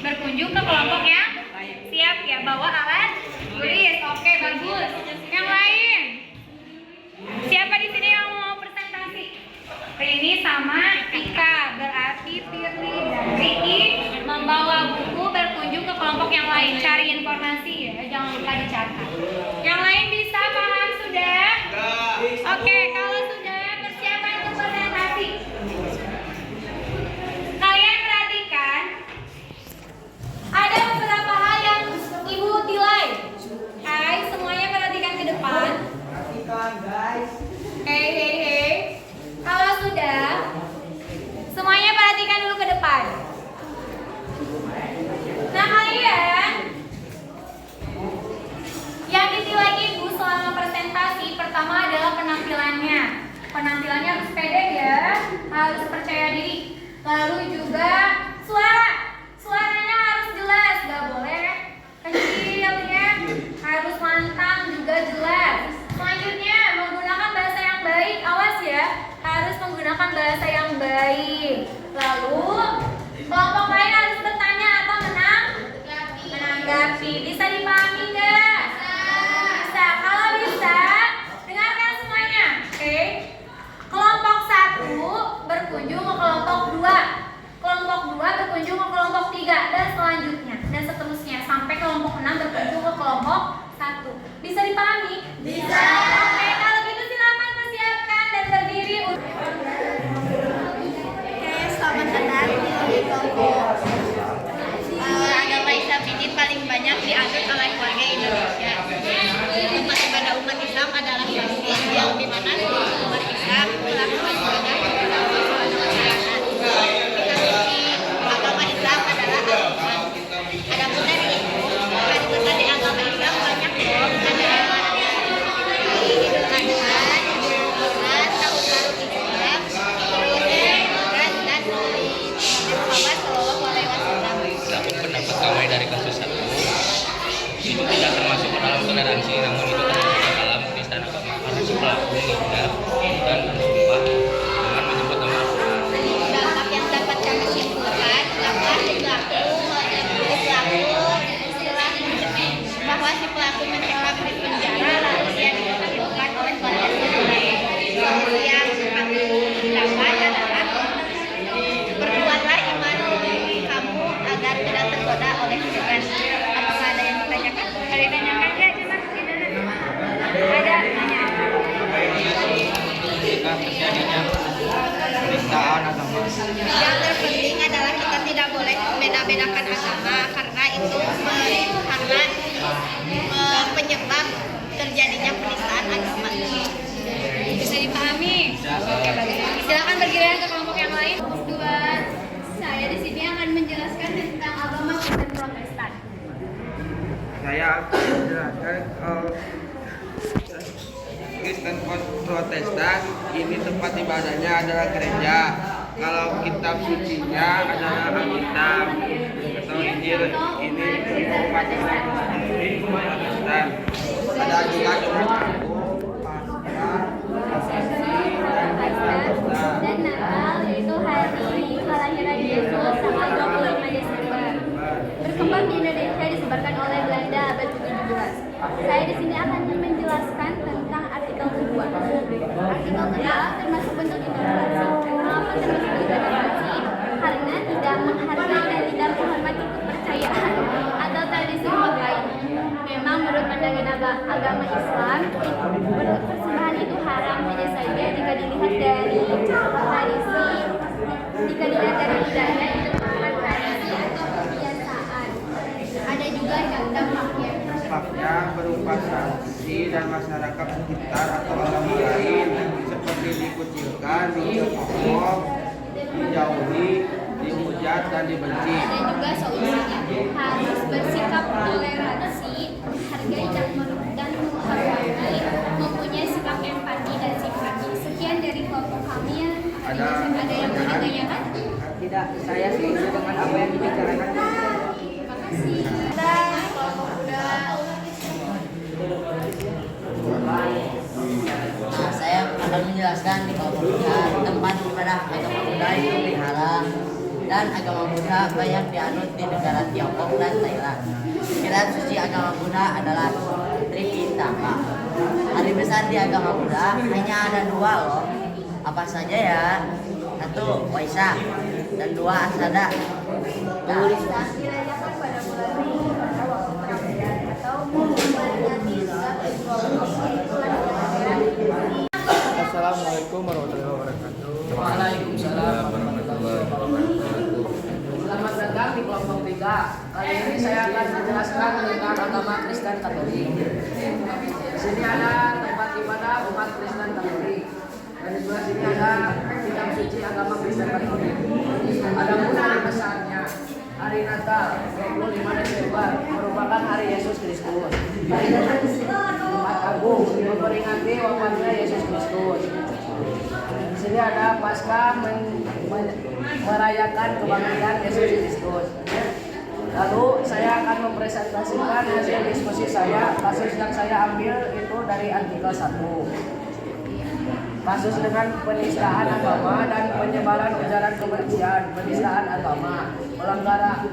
berkunjung ke kelompok yang siap ya, bawa alat tulis. Oke, bagus. Yang lain? Siapa di sini yang mau presentasi? Rini sama Tika. Berarti Firly dan Ricky membawa buku berkunjung ke kelompok yang lain. Cari informasi ya, jangan lupa dicatat. Yang lain bisa paham sudah? Oke, kalau sudah persiapan untuk presentasi. Kalian perhatikan, ada beberapa hal yang Ibu nilai. Hai, semuanya perhatikan ke depan. Hei. Kalau sudah, semuanya perhatikan dulu ke depan. Nah, kalian yang ditilai Ibu selama presentasi pertama adalah penampilannya. Penampilannya harus pede ya, harus percaya diri. Lalu juga suaranya harus jelas, gak boleh kecil ya, harus lantang juga jelas. Selanjutnya menggunakan bahasa yang baik, awas ya, harus menggunakan bahasa yang baik. Lalu kelompok lain harus bertanya atau menanggapi. Bisa dipahami nggak? Bisa. Kalau bisa, dengarkan semuanya. Oke. Kelompok 1 berkunjung ke kelompok 2. Kelompok 2 berkunjung ke kelompok 3 dan selanjutnya dan seterusnya sampai kelompok 6 berkunjung ke kelompok 1. Bisa dipahami? Bisa. Oke, kalau gitu silakan persiapkan dan berdiri. Oke, selamat datang di kelompok agama Islam ini paling banyak dianut oleh warga Indonesia. Tempat ibadah umat Islam adalah masjid yang dimana umat Islam melakukan ibadah kepada Allah SWT. Agama Islam adalah Al-Quran. Adapun dari itu, hari-hari di agama Islam banyak loh. Ada Idul Adha, Lebaran, Tahun Baru Islam, terus dan Maulid Muhammad Shallallahu Alaihi Wasallam. Adapun pendapat kami dari kasus 1 itu tidak termasuk ke dalam toleransi, namun itu termasuk dalam penistaan agama karena si pelaku menghindar dan bersumpah dengan menyebut nama Al-Quran. Dampak yang dapat kami simpulkan bahwa si pelaku bahwa si pelaku mencekam di penjara lalu dia ditemukan oleh keluarga sendiri. Yang kami dapat adalah perbuatlah iman kamu agar tidak tergoda oleh setan. Apakah ada yang ditanyakan? Ada yang ditanyakan ya, cuman gimana? Ada tanya. Jika terjadinya penistaan agama, Yang terpenting adalah kita tidak boleh membeda-bedakan agama karena itu penyebab terjadinya penistaan agama. Bisa dipahami? Oke, bagus. Silakan bergiliran ke kelompok yang lain. Saya di sini akan menjelaskan tentang agama Kristen Protestan. Saya akan menjelaskan Kristen Protestan ini tempat ibadahnya adalah gereja. Kalau kitab sucinya adalah Alkitab atau Injil, ini umat Islam sendiri Protestan. Ada juga Jumat Agung, sini akan menjelaskan tentang artikel kedua. Artikel kedua termasuk bentuk intoleransi. Mengapa termasuk intoleransi? Karena tidak menghargai dan tidak menghormati kepercayaan atau tradisi umat lain. Memang menurut pandangan agama Islam, persembahan itu haram hanya saja jika dilihat dari tradisi, jika dilihat dari budaya itu bukan tradisi atau kebiasaan. Ada juga dampaknya. Dampaknya berupa sanksi dan masyarakat sekitar atau agama lain seperti dikucilkan, dicekok, dijauhi, dihujat dan dibenci. Ada juga solusinya, harus bersikap toleransi, menghargai dan menghormati, mempunyai sikap empati dan simpati. Sekian dari kelompok kami ya. Ada yang mau ditanyakan? Tidak, saya setuju dengan apa yang dibicarakan. Terima kasih. Dan kelompok muda. Nah, saya akan menjelaskan di kelompok Buddha tempat ibadah agama Buddha itu dilarang dan agama Buddha banyak dianut di negara Tiongkok dan Thailand. Kitab suci agama Buddha adalah Tripitaka. Hari besar di agama Buddha hanya ada 2 loh. Apa saja ya? 1 Waisak dan 2 Asada. Waisak dirayakan pada bulan Mei atau waktu perayaan atau memperingati juga Assalamualaikum warahmatullahi wabarakatuh. Waalaikumsalam warahmatullahi wabarakatuh. Selamat datang di kelompok 3. Kali ini saya akan menjelaskan tentang agama Kristen Katolik. Di sini ada tempat ibadah umat Kristen Katolik. Dan di sebelah sini ada kitab suci agama Kristen Katolik. Ada pula hari besarnya. Hari Natal 25 Desember merupakan hari Yesus Kristus. Hari Jumat Agung memperingati wafatnya Yesus Kristus. Di sini ada Paskah merayakan kebangkitan Yesus Kristus. Lalu saya akan mempresentasikan hasil diskusi saya. Kasus yang saya ambil itu dari artikel 1. Kasus dengan penistaan agama dan penyebaran ujaran kebencian, penistaan agama, pelanggaran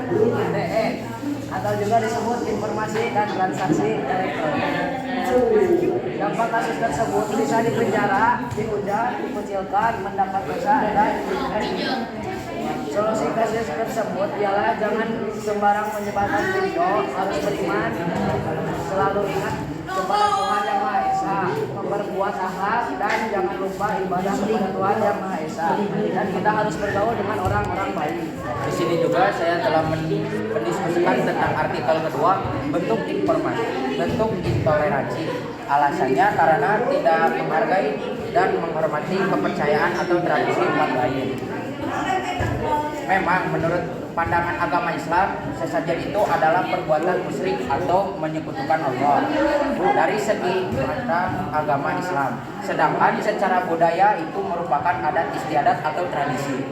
ITE atau juga disebut informasi dan transaksi elektronik. Dampak kasus tersebut bisa dipenjara, dihujat, dikucilkan, mendapat dosa dan solusi kasus tersebut ialah jangan sembarang menyebarkan video, harus beriman, selalu ingat kepada Tuhan Yang Maha Esa, memperkuat akhlak dan jangan lupa ibadah kepada Tuhan Yang Maha Esa. Dan kita harus bergaul dengan orang-orang baik. Di sini juga saya telah mendiskusikan tentang artikel kedua, bentuk informasi, bentuk intoleransi. Alasannya karena tidak menghargai dan menghormati kepercayaan atau tradisi umat lain. Memang menurut pandangan agama Islam, sesajen itu adalah perbuatan musyrik atau menyekutukan Allah dari segi pandang agama Islam. Sedangkan secara budaya itu merupakan adat istiadat atau tradisi.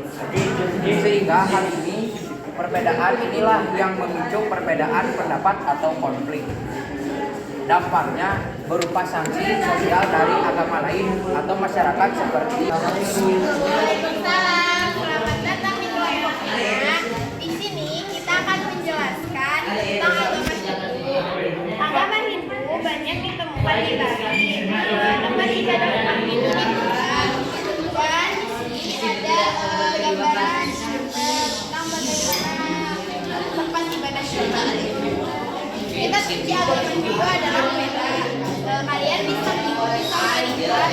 Sehingga hal ini, perbedaan inilah yang memicu perbedaan pendapat atau konflik. Dampaknya berupa sanksi sosial dari agama lain atau masyarakat seperti Waalaikumsalam, selamat datang di kelompok kita. Di sini kita akan menjelaskan tentang agama Hindu. Agama Hindu banyak ditemukan di Bali. Tempat ibadah umat Hindu di Bali. Dan di sini ada gambaran tentang bagaimana tempat ibadah Hindu. Kitab suci agama Hindu adalah Veda. Kalian bisa melihat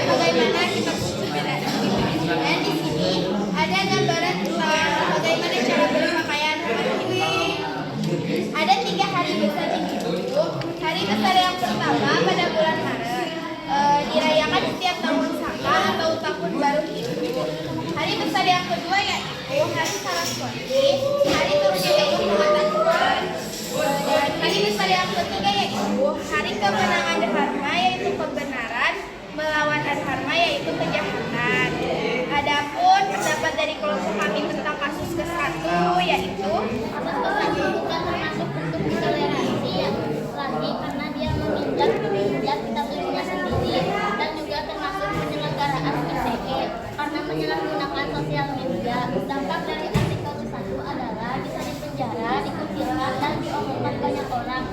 bagaimana kitab suci Veda itu. Dan di sini ada gambaran tentang bagaimana cara berpakaian umat Hindu. Ada 3 hari besar di Hindu. Hari besar yang pertama pada bulan Maret, dirayakan setiap tahun Saka atau tahun baru Hindu. Hari besar yang kedua yaitu hari Saraswati, hari turunnya yaitu kekuatan Tuhan. Dan hari besar yang ketiga yaitu hari kemenangan Dharma, yaitu kebenaran melawan adharma, yaitu kejahatan. Adapun pendapat dari kelompok kami tentang kasus ke-1 yaitu kasus ke-1 bukan termasuk bentuk intoleransi ya, lagi karena dia meminjam kitab sucinya sendiri, dan juga termasuk penyelenggaraan ITE karena menyalahgunakan sosial media. Dampak dari artikel ke-1 adalah bisa dipenjara, dikucilkan, dan diomongkan banyak orang.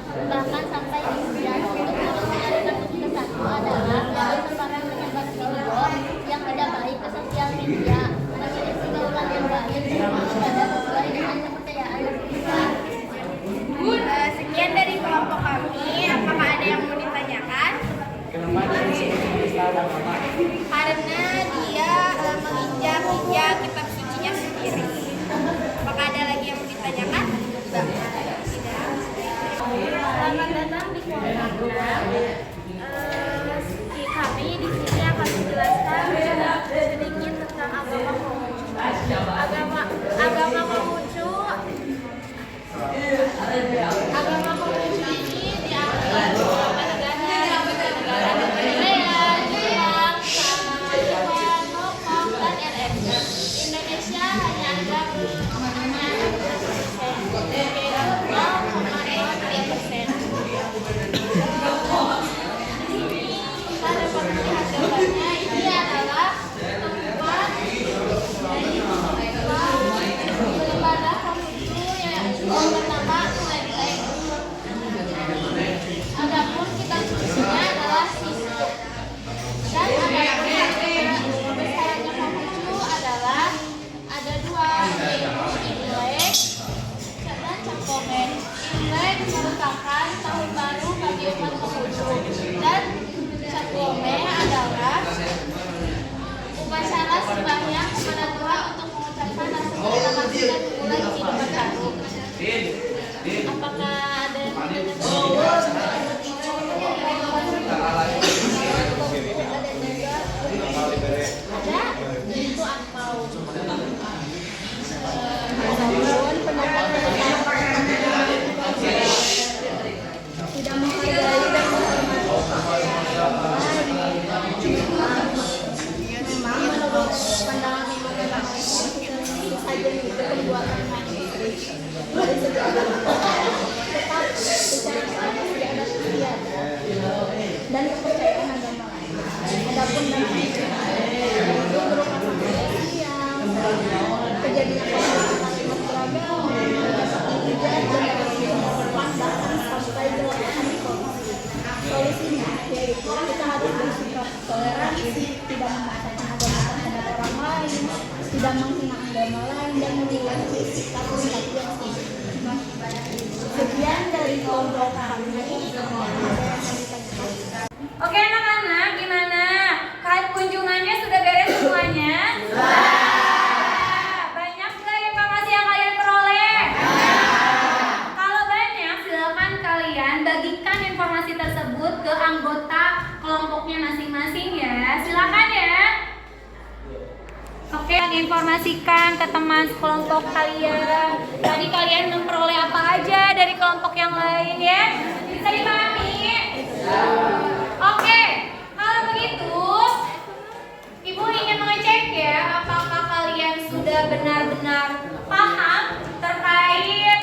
Selamat datang di kelompok 6. Kami di sini akan menjelaskan sedikit tentang agama Konghucu. Agama Konghucu ini diambil dari beberapa negara Korea, Jepang, Taiwan, Hong Kong, dan RRI. Indonesia hanya ada 0,3%, yaitu 0,03%. Pada pemilihan gambarnya ini adalah tempat dari lembaga Konghucu yang pertama mulai. Adapun kitab sucinya adalah Sisuk. Dan adapun besarnya Konghucu adalah ada dua, yaitu Imlek dan Cap Gomeh. Imlek merupakan tahun baru bagi umat Konghucu dan Cap Gomeh adalah upacara sembahyang kepada Tuhan untuk mengucapkan rasa terima kasih dan memulai kehidupan baru. Apakah ada yang ada? Itu angpau. Adapun pendapat tidak menghargai dan menghormati memang menurut pandangan Imam Nawawi saja itu perbuatan manusia dari segi agama tetap secara Islam tidak ada istiadat dan kepercayaan agama lain. Adapun itu merupakan yang kejadian kalimat beragama dan sampai delapan korupsi. Solusinya yaitu kita harus bersikap toleransi, tidak memaksakan agama terhadap orang lain, tidak menghina agama lain, dan memiliki sikap yang sempurna. Sekian dari kelompok kami. Oke anak-anak, gimana? Kunjungannya sudah beres semuanya? Banyak nggak informasi yang kalian peroleh? Kalau banyak, silakan kalian bagikan informasi tersebut ke anggota kelompoknya masing-masing ya. Silakan ya. Oke, informasikan ke teman sekelompok kalian. Tadi kalian memperoleh apa aja dari kelompok yang lain ya? Bisa dipahami? Oke, kalau begitu Ibu ingin mengecek ya, apakah kalian sudah benar-benar paham terkait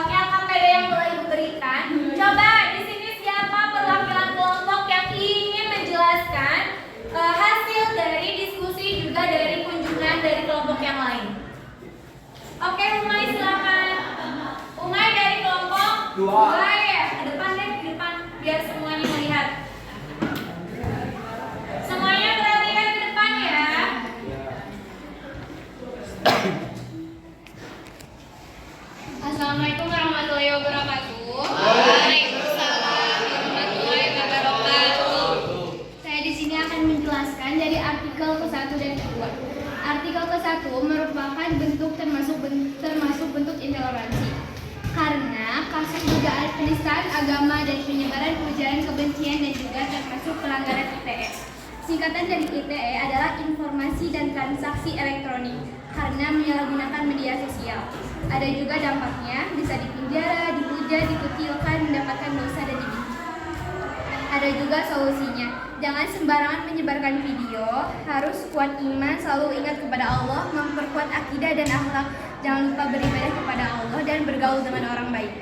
LKPD yang telah Ibu berikan. Coba di sini siapa perwakilan kelompok yang ingin menjelaskan hasil dari diskusi juga dari kunjungan dari kelompok yang lain. Oke, Umay silakan. Umay dari kelompok 2 ya, ke depan deh, ke depan biar semuanya melihat. Semuanya perhatikan ke depan ya. Assalamualaikum warahmatullahi wabarakatuh. Waalaikumsalam warahmatullahi wabarakatuh. Saya di sini akan menjelaskan dari artikel ke-1 dan ke-2. Artikel ke-1 merupakan bentuk termasuk bentuk intoleransi. Karena kasus dugaan penistaan agama dan penyebaran ujaran kebencian dan juga termasuk pelanggaran ITE. Singkatan dari ITE adalah informasi dan transaksi elektronik karena menyalahgunakan media sosial. Ada juga dampaknya, bisa dipenjara, dihujat, dikucilkan, mendapatkan dosa dan dibenci. Ada juga solusinya, jangan sembarangan menyebarkan video, harus kuat iman, selalu ingat kepada Allah, memperkuat akidah dan akhlak, jangan lupa beribadah kepada Allah dan bergaul dengan orang baik.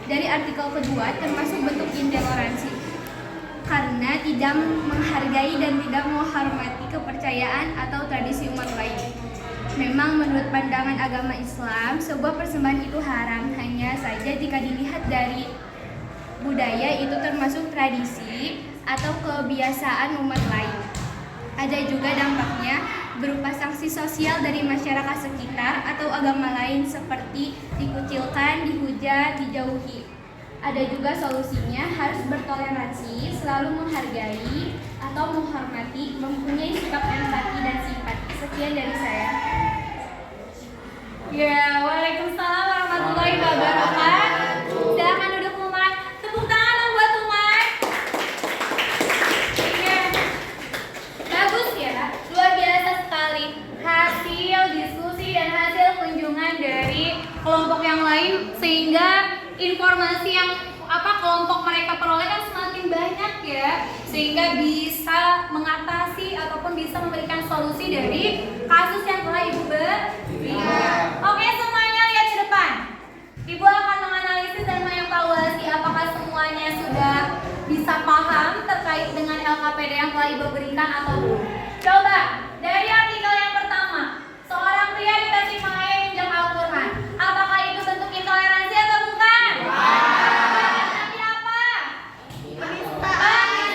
Dari artikel kedua termasuk bentuk intoleransi karena tidak menghargai dan tidak menghormati kepercayaan atau tradisi umat lain. Memang menurut pandangan agama Islam, sebuah persembahan itu haram hanya saja jika dilihat dari budaya itu termasuk tradisi atau kebiasaan umat lain. Ada juga dampaknya berupa sanksi sosial dari masyarakat sekitar atau agama lain seperti dikucilkan, dihujat, dijauhi. Ada juga solusinya, harus bertoleransi, selalu menghargai atau menghormati, mempunyai sikap empati dan simpati. Sekian dari saya. Ya, waalaikumsalam warahmatullahi wabarakatuh. Silakan duduk, Umar. Tepuk kelompok mereka peroleh kan semakin banyak ya, sehingga bisa mengatasi ataupun bisa memberikan solusi dari kasus yang telah Ibu berikan. Oke, semuanya lihat ke depan. Ibu akan menganalisis dan mengevaluasi apakah semuanya sudah bisa paham terkait dengan LKPD yang telah Ibu berikan atau belum. Coba dari artikel yang pertama, seorang pria di Tasikmalaya menginjak Al-Quran. Apakah itu bentuk intoleransi atau bukan? Tapi apa? Penistaan.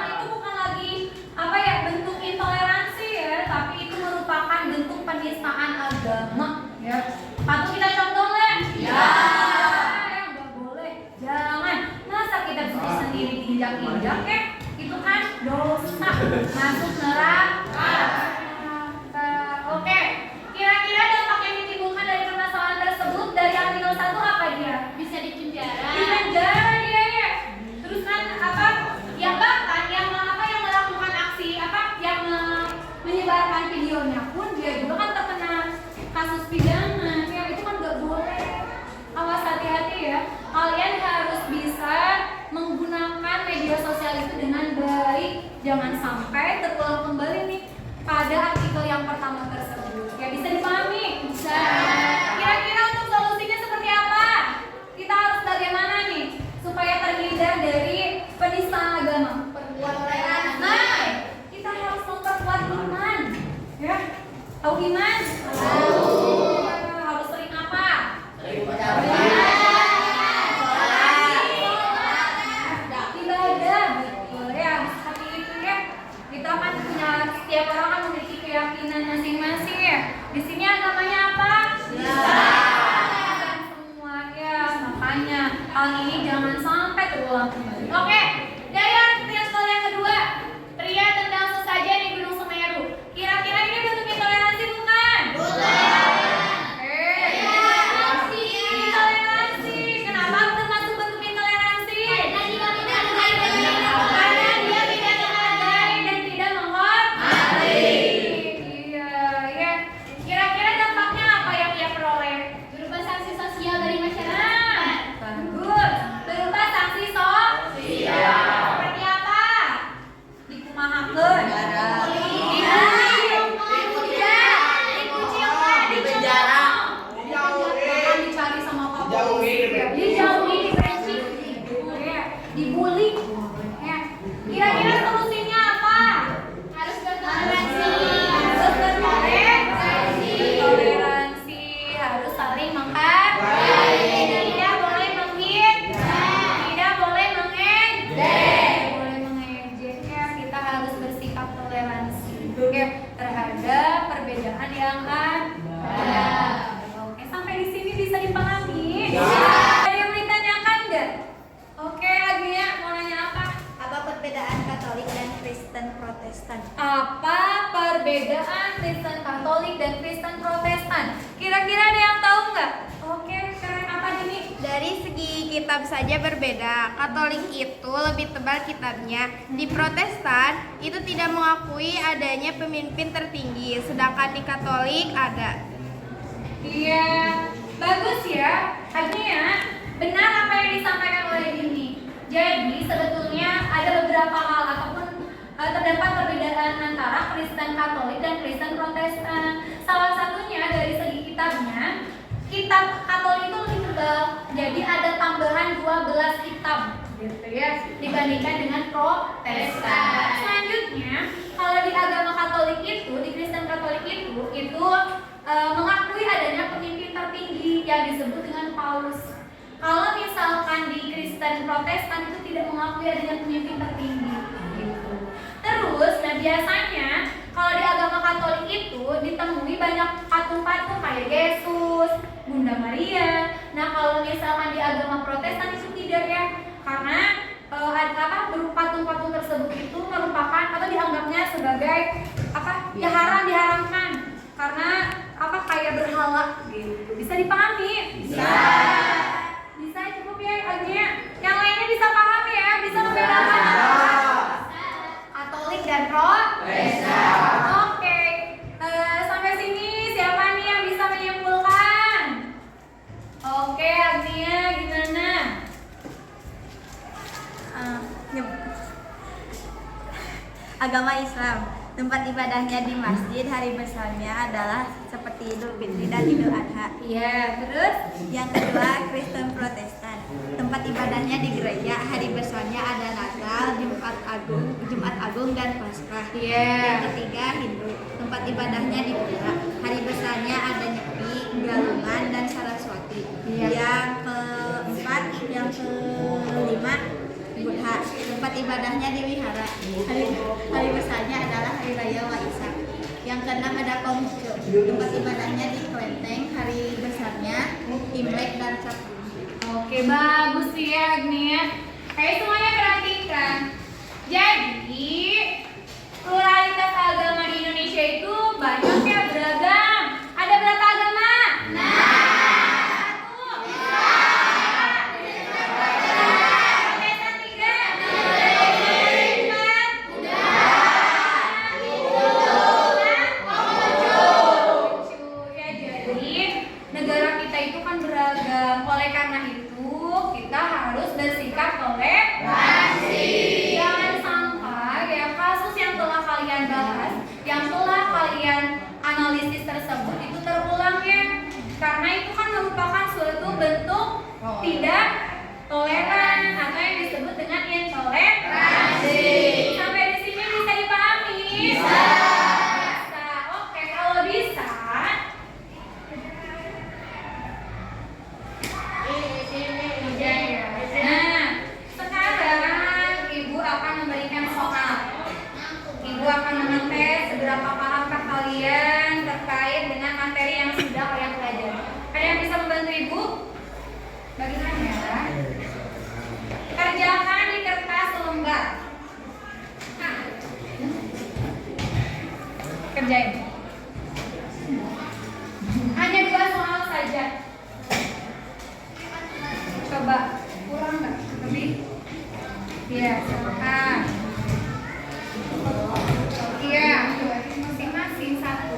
Itu bukan lagi apa ya, bentuk intoleransi ya, tapi itu merupakan bentuk penistaan agama ya. Patut kita contoh nggak? Ya. Nggak boleh. Jangan. Masa kita sendiri diinjak-injak ya? Itu kan dosa, masuk neraka. Oke, kira-kira dampak yang ditimbulkan dari permasalahan tersebut dari artikel 1 apa dia? Bisa dipenjara. Dipenjara dia ya. Terus kan apa? Yang bahkan yang melakukan aksi yang menyebarkan videonya pun dia juga kan terkena kasus pidana. Ya itu kan nggak boleh. Awas, hati-hati ya. Kalian harus bisa menggunakan media sosial itu dengan baik. Jangan sampai terulang kembali nih pada artikel yang pertama tersebut. Ya bisa dipahami? Bisa. Kira-kira untuk solusinya seperti apa? Kita harus bagaimana nih supaya terhindar dari penistaan agama? Perkuat toleransi. Nah, kita harus memperkuat iman. Ya, tahu iman? Tahu. Harus sering apa? Sering ibadah, betul ya. Seperti itu ya. Kita kan punya, setiap orang kan memiliki keyakinan masing-masing ya. Di sini agamanya apa? Islam. Semua ya, makanya hal ini jangan sampai terulang kembali. Oke, dari artikel yang kedua, pria tendang sesajen di Gunung Semeru. Kira-kira ini bentuk intoleransi bukan? Intoleransi. Kenapa termasuk bentuk intoleransi? Karena dia tidak menghargai dan tidak menghormati. Iya, ya. Kira-kira dampaknya apa yang ia peroleh? Berupa sanksi sosial dari masyarakat. Bagus. Berupa sanksi sosial. Seperti apa? Dikumahakeun. Dicari sama Pak Polisi. Dijauhi, dibenci, dibully. Ya. Kira-kira solusinya apa? Harus bertoleransi. Harus bertoleransi. Toleransi, harus saling menghargai. Tidak boleh menghina. Tidak boleh mengejek. Ya, kita harus bersikap toleransi ya, terhadap perbedaan yang ada. Oke, sampai di sini bisa dipahami? Ada yang mau ditanyakan nggak? Oke, Agnia mau nanya apa? Apa perbedaan Katolik dan Kristen Protestan? Apa perbedaan Kristen Katolik dan Kristen Protestan? Kira-kira ada yang tahu nggak? Oke, keren. Apa ini? Dari segi kitab saja berbeda. Katolik itu lebih tebal kitabnya. Di Protestan itu tidak mengakui adanya pemimpin tertinggi, sedangkan di Katolik ada. Iya, bagus ya. Agnia, benar apa yang disampaikan oleh Dini. Jadi sebetulnya ada beberapa hal ataupun terdapat perbedaan antara Kristen Katolik dan Kristen Protestan. Salah satunya dari segi kitabnya, kitab Katolik itu lebih tebal. Jadi ada tambahan 12 kitab gitu ya dibandingkan dengan Protestan. Selanjutnya, kalau di agama Katolik itu, di Kristen Katolik itu mengakui adanya pemimpin tertinggi yang disebut dengan Paulus. Kalau misalkan di Kristen Protestan itu tidak mengakui adanya pemimpin tertinggi gitu. Terus, nah biasanya kalau di agama Katolik itu ditemui banyak patung-patung kayak Yesus, Bunda Maria. Nah kalau misalkan di agama Protestan itu tidak ya, karena patung-patung tersebut itu merupakan atau dianggapnya sebagai diharamkan karena kayak berhala gitu. Bisa dipahami? Bisa cukup ya Agnia. Yang lainnya bisa paham ya, bisa membedakan Katolik dan Protestan. Oke. Sampai sini siapa nih yang bisa menyimpulkan? Oke Agnia, gitu agama Islam. Tempat ibadahnya di masjid, hari besarnya adalah seperti Idul Fitri dan Idul Adha. Iya, terus Yang kedua, Kristen Protestan. Tempat ibadahnya di gereja, hari besarnya ada Natal, Jumat Agung dan Paskah. Iya. Yang ketiga, Hindu. Tempat ibadahnya di Pura. Hari besarnya ada Nyepi, Galungan dan Saraswati. Iya. Yang keempat, yang kelima, Buddha. Tempat ibadahnya di wihara. Hari besarnya adalah Hari Raya Waisak. Yang keenam ada Konghucu. Tempat ibadahnya di Klenteng. Hari besarnya Imlek dan Cap. oke, bagus sih ya Agnia. Semuanya perhatikan. Jadi pluralitas agama di Indonesia itu banyak ya, beragam. Ada berapa agama? Negara kita itu kan beragam. Oleh karena itu, kita harus bersikap toleransi. Jangan sampai ya kasus yang telah kalian bahas, yang telah kalian analisis tersebut itu terulang ya. Karena itu kan merupakan suatu bentuk tidak toleran atau yang disebut dengan intoleransi. Sampai di sini bisa dipahami? Bisa. Oke, kalau bisa nah, sekarang Ibu akan memberikan soal. Ibu akan mengetes seberapa pahamkah kalian terkait dengan materi yang sudah kalian pelajari. Ada yang bisa membantu Ibu? Bagaimana ya? Kerjakan di kertas selembar. Nah, kerjain. Hanya 2 soal saja. Coba kurang nggak? Lebih? Iya, silakan. Iya, masing-masing 1.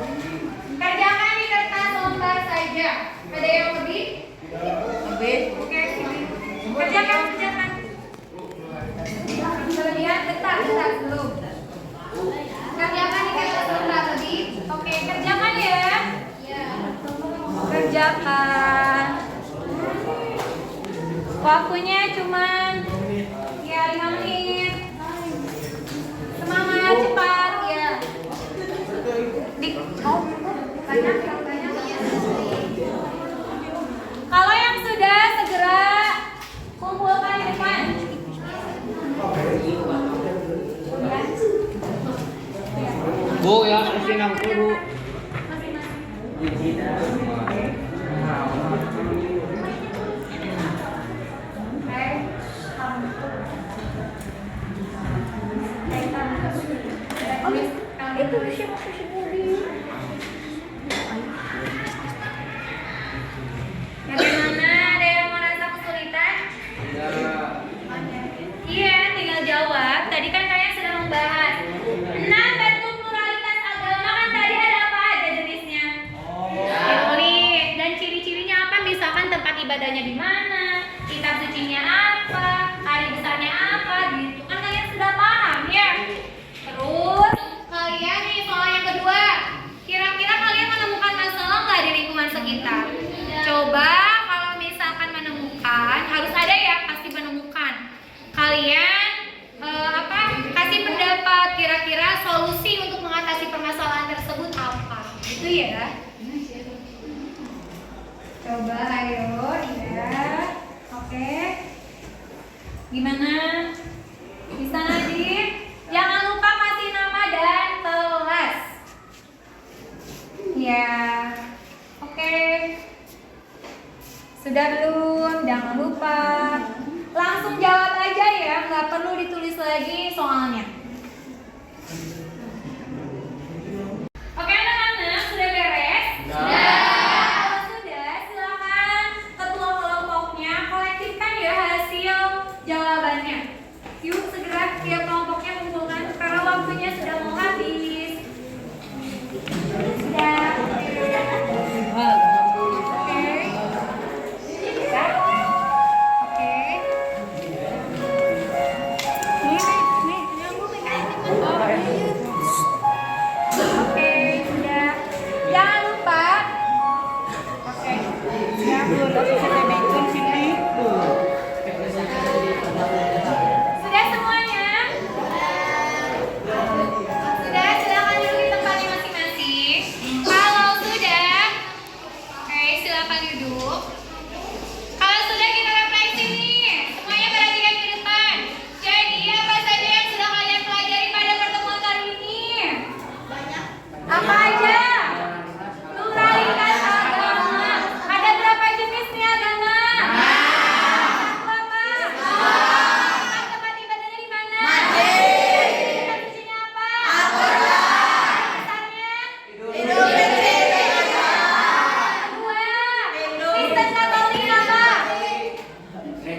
Kerjakan di kertas lembar saja. Ada yang lebih? Lebih. Oke, sini. Kerjakan. Coba lihat, bentar dulu. Kerjakan di kertas lembar lebih. Oke, kerjakan ya. Kerjakan. Waktunya cuman ya 5 menit. Semangat, cepat ya. Banyak. Kalau yang sudah segera kumpulkan di depan. Bu, ya mesti nangkul Bu. Bagaimana? Ada yang merasa kesulitan? Iya, tinggal jawab. Tadi kan kalian sudah membahas 6 bentuk pluralitas agama, kan tadi ada apa aja jenisnya? Tulis. Dan ciri-cirinya apa? Misalkan tempat ibadahnya di mana, kitab sucinya apa, hari besarnya apa, gitu kan kalian sudah paham ya. Terus kalian nih soal yang kedua, kira-kira kalian menemukan masalah nggak di lingkungan sekitar? Coba kalau misalkan menemukan, harus ada ya, pasti menemukan. Kalian kasih pendapat, kira-kira solusi untuk mengatasi permasalahan tersebut apa? Itu ya. Coba ayo, ya. Oke. Gimana? Bisa Nadine? Jangan lupa kasih nama dan kelas. Ya. Oke. Sudah belum? Jangan lupa. Langsung jawab aja ya, nggak perlu ditulis lagi soalnya. Oke anak-anak, sudah beres? Sudah. Kalau sudah, silakan ketua kelompoknya kolektifkan ya hasil jawabannya. Yuk segera tiap kelompoknya kumpulkan karena waktunya sudah mau habis. Sudah. Oke. Nih, nyambung.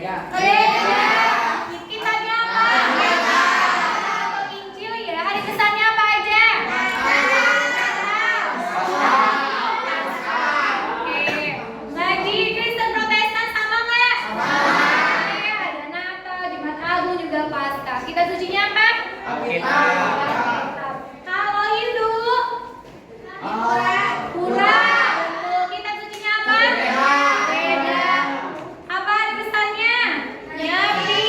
Gereja. Kitabnya apa? Atau Injil ya. Hari besarnya apa aja? Oke. Lagi Kristen Protestan sama nggak? Ada Natal, Jumat Agung juga Paskah. Kitab sucinya apa? Kalau Hindu? Pura. Betul. Kitab sucinya apa? Beda. Apa hari besarnya? Nyepi.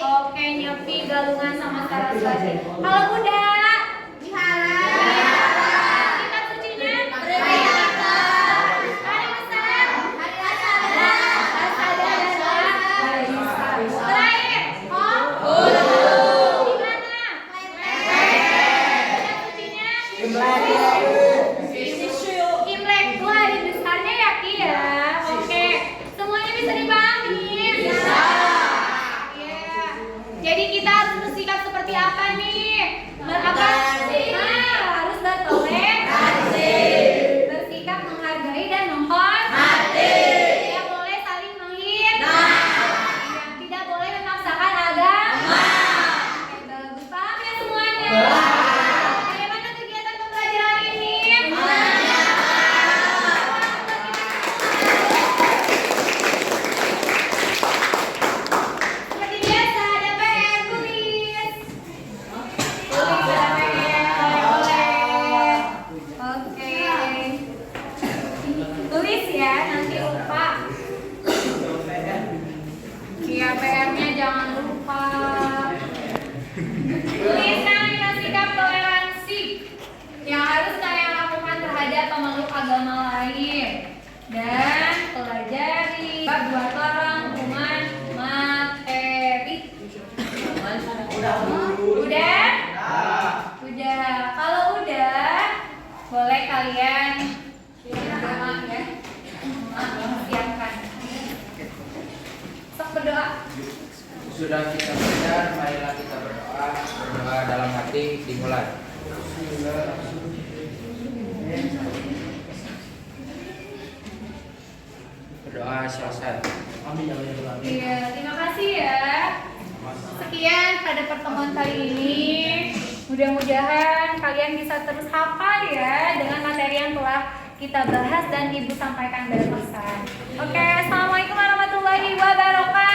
Oke, Nyepi galungan sama Saraswati. Kalau Buddha? Kitab sucinya? Hari besar? Terakhir, di mana? Kitab sucinya? Imlek itu hari besarnya ya Ki ya. Oke, semuanya bisa dipahami? Bisa. Iya. Jadi kita harus bersikap seperti apa nih? Harus bertoleransi. Bersikap menghargai dan menghormati. Tidak boleh saling menghina. Tidak boleh memaksakan agama. Oke, bagus. Paham ya semuanya? Bagaimana kegiatan pembelajaran ini? Seperti biasa ada PR tulis. Tulis ada PR, boleh. Oke. Tulis ya, nanti lupa. Iya, PR-nya jangan lupa. Tuliskan dengan sikap toleransi yang harus kalian lakukan terhadap pemeluk agama lain dan pelajari dua rangkuman materi. Udah? Udah. Kalau udah, boleh kalian berdoa ya. Siapkan. Sok berdoa. Sudah kita belajar, marilah kita berdoa. Berdoa dalam hati dimulai. Berdoa selesai. Iya, terima kasih ya. Sekian pada pertemuan kali ini. Mudah-mudahan kalian bisa terus hafal ya dengan materi yang telah kita bahas dan Ibu sampaikan dalam pesan. Oke, assalamualaikum warahmatullahi wabarakatuh.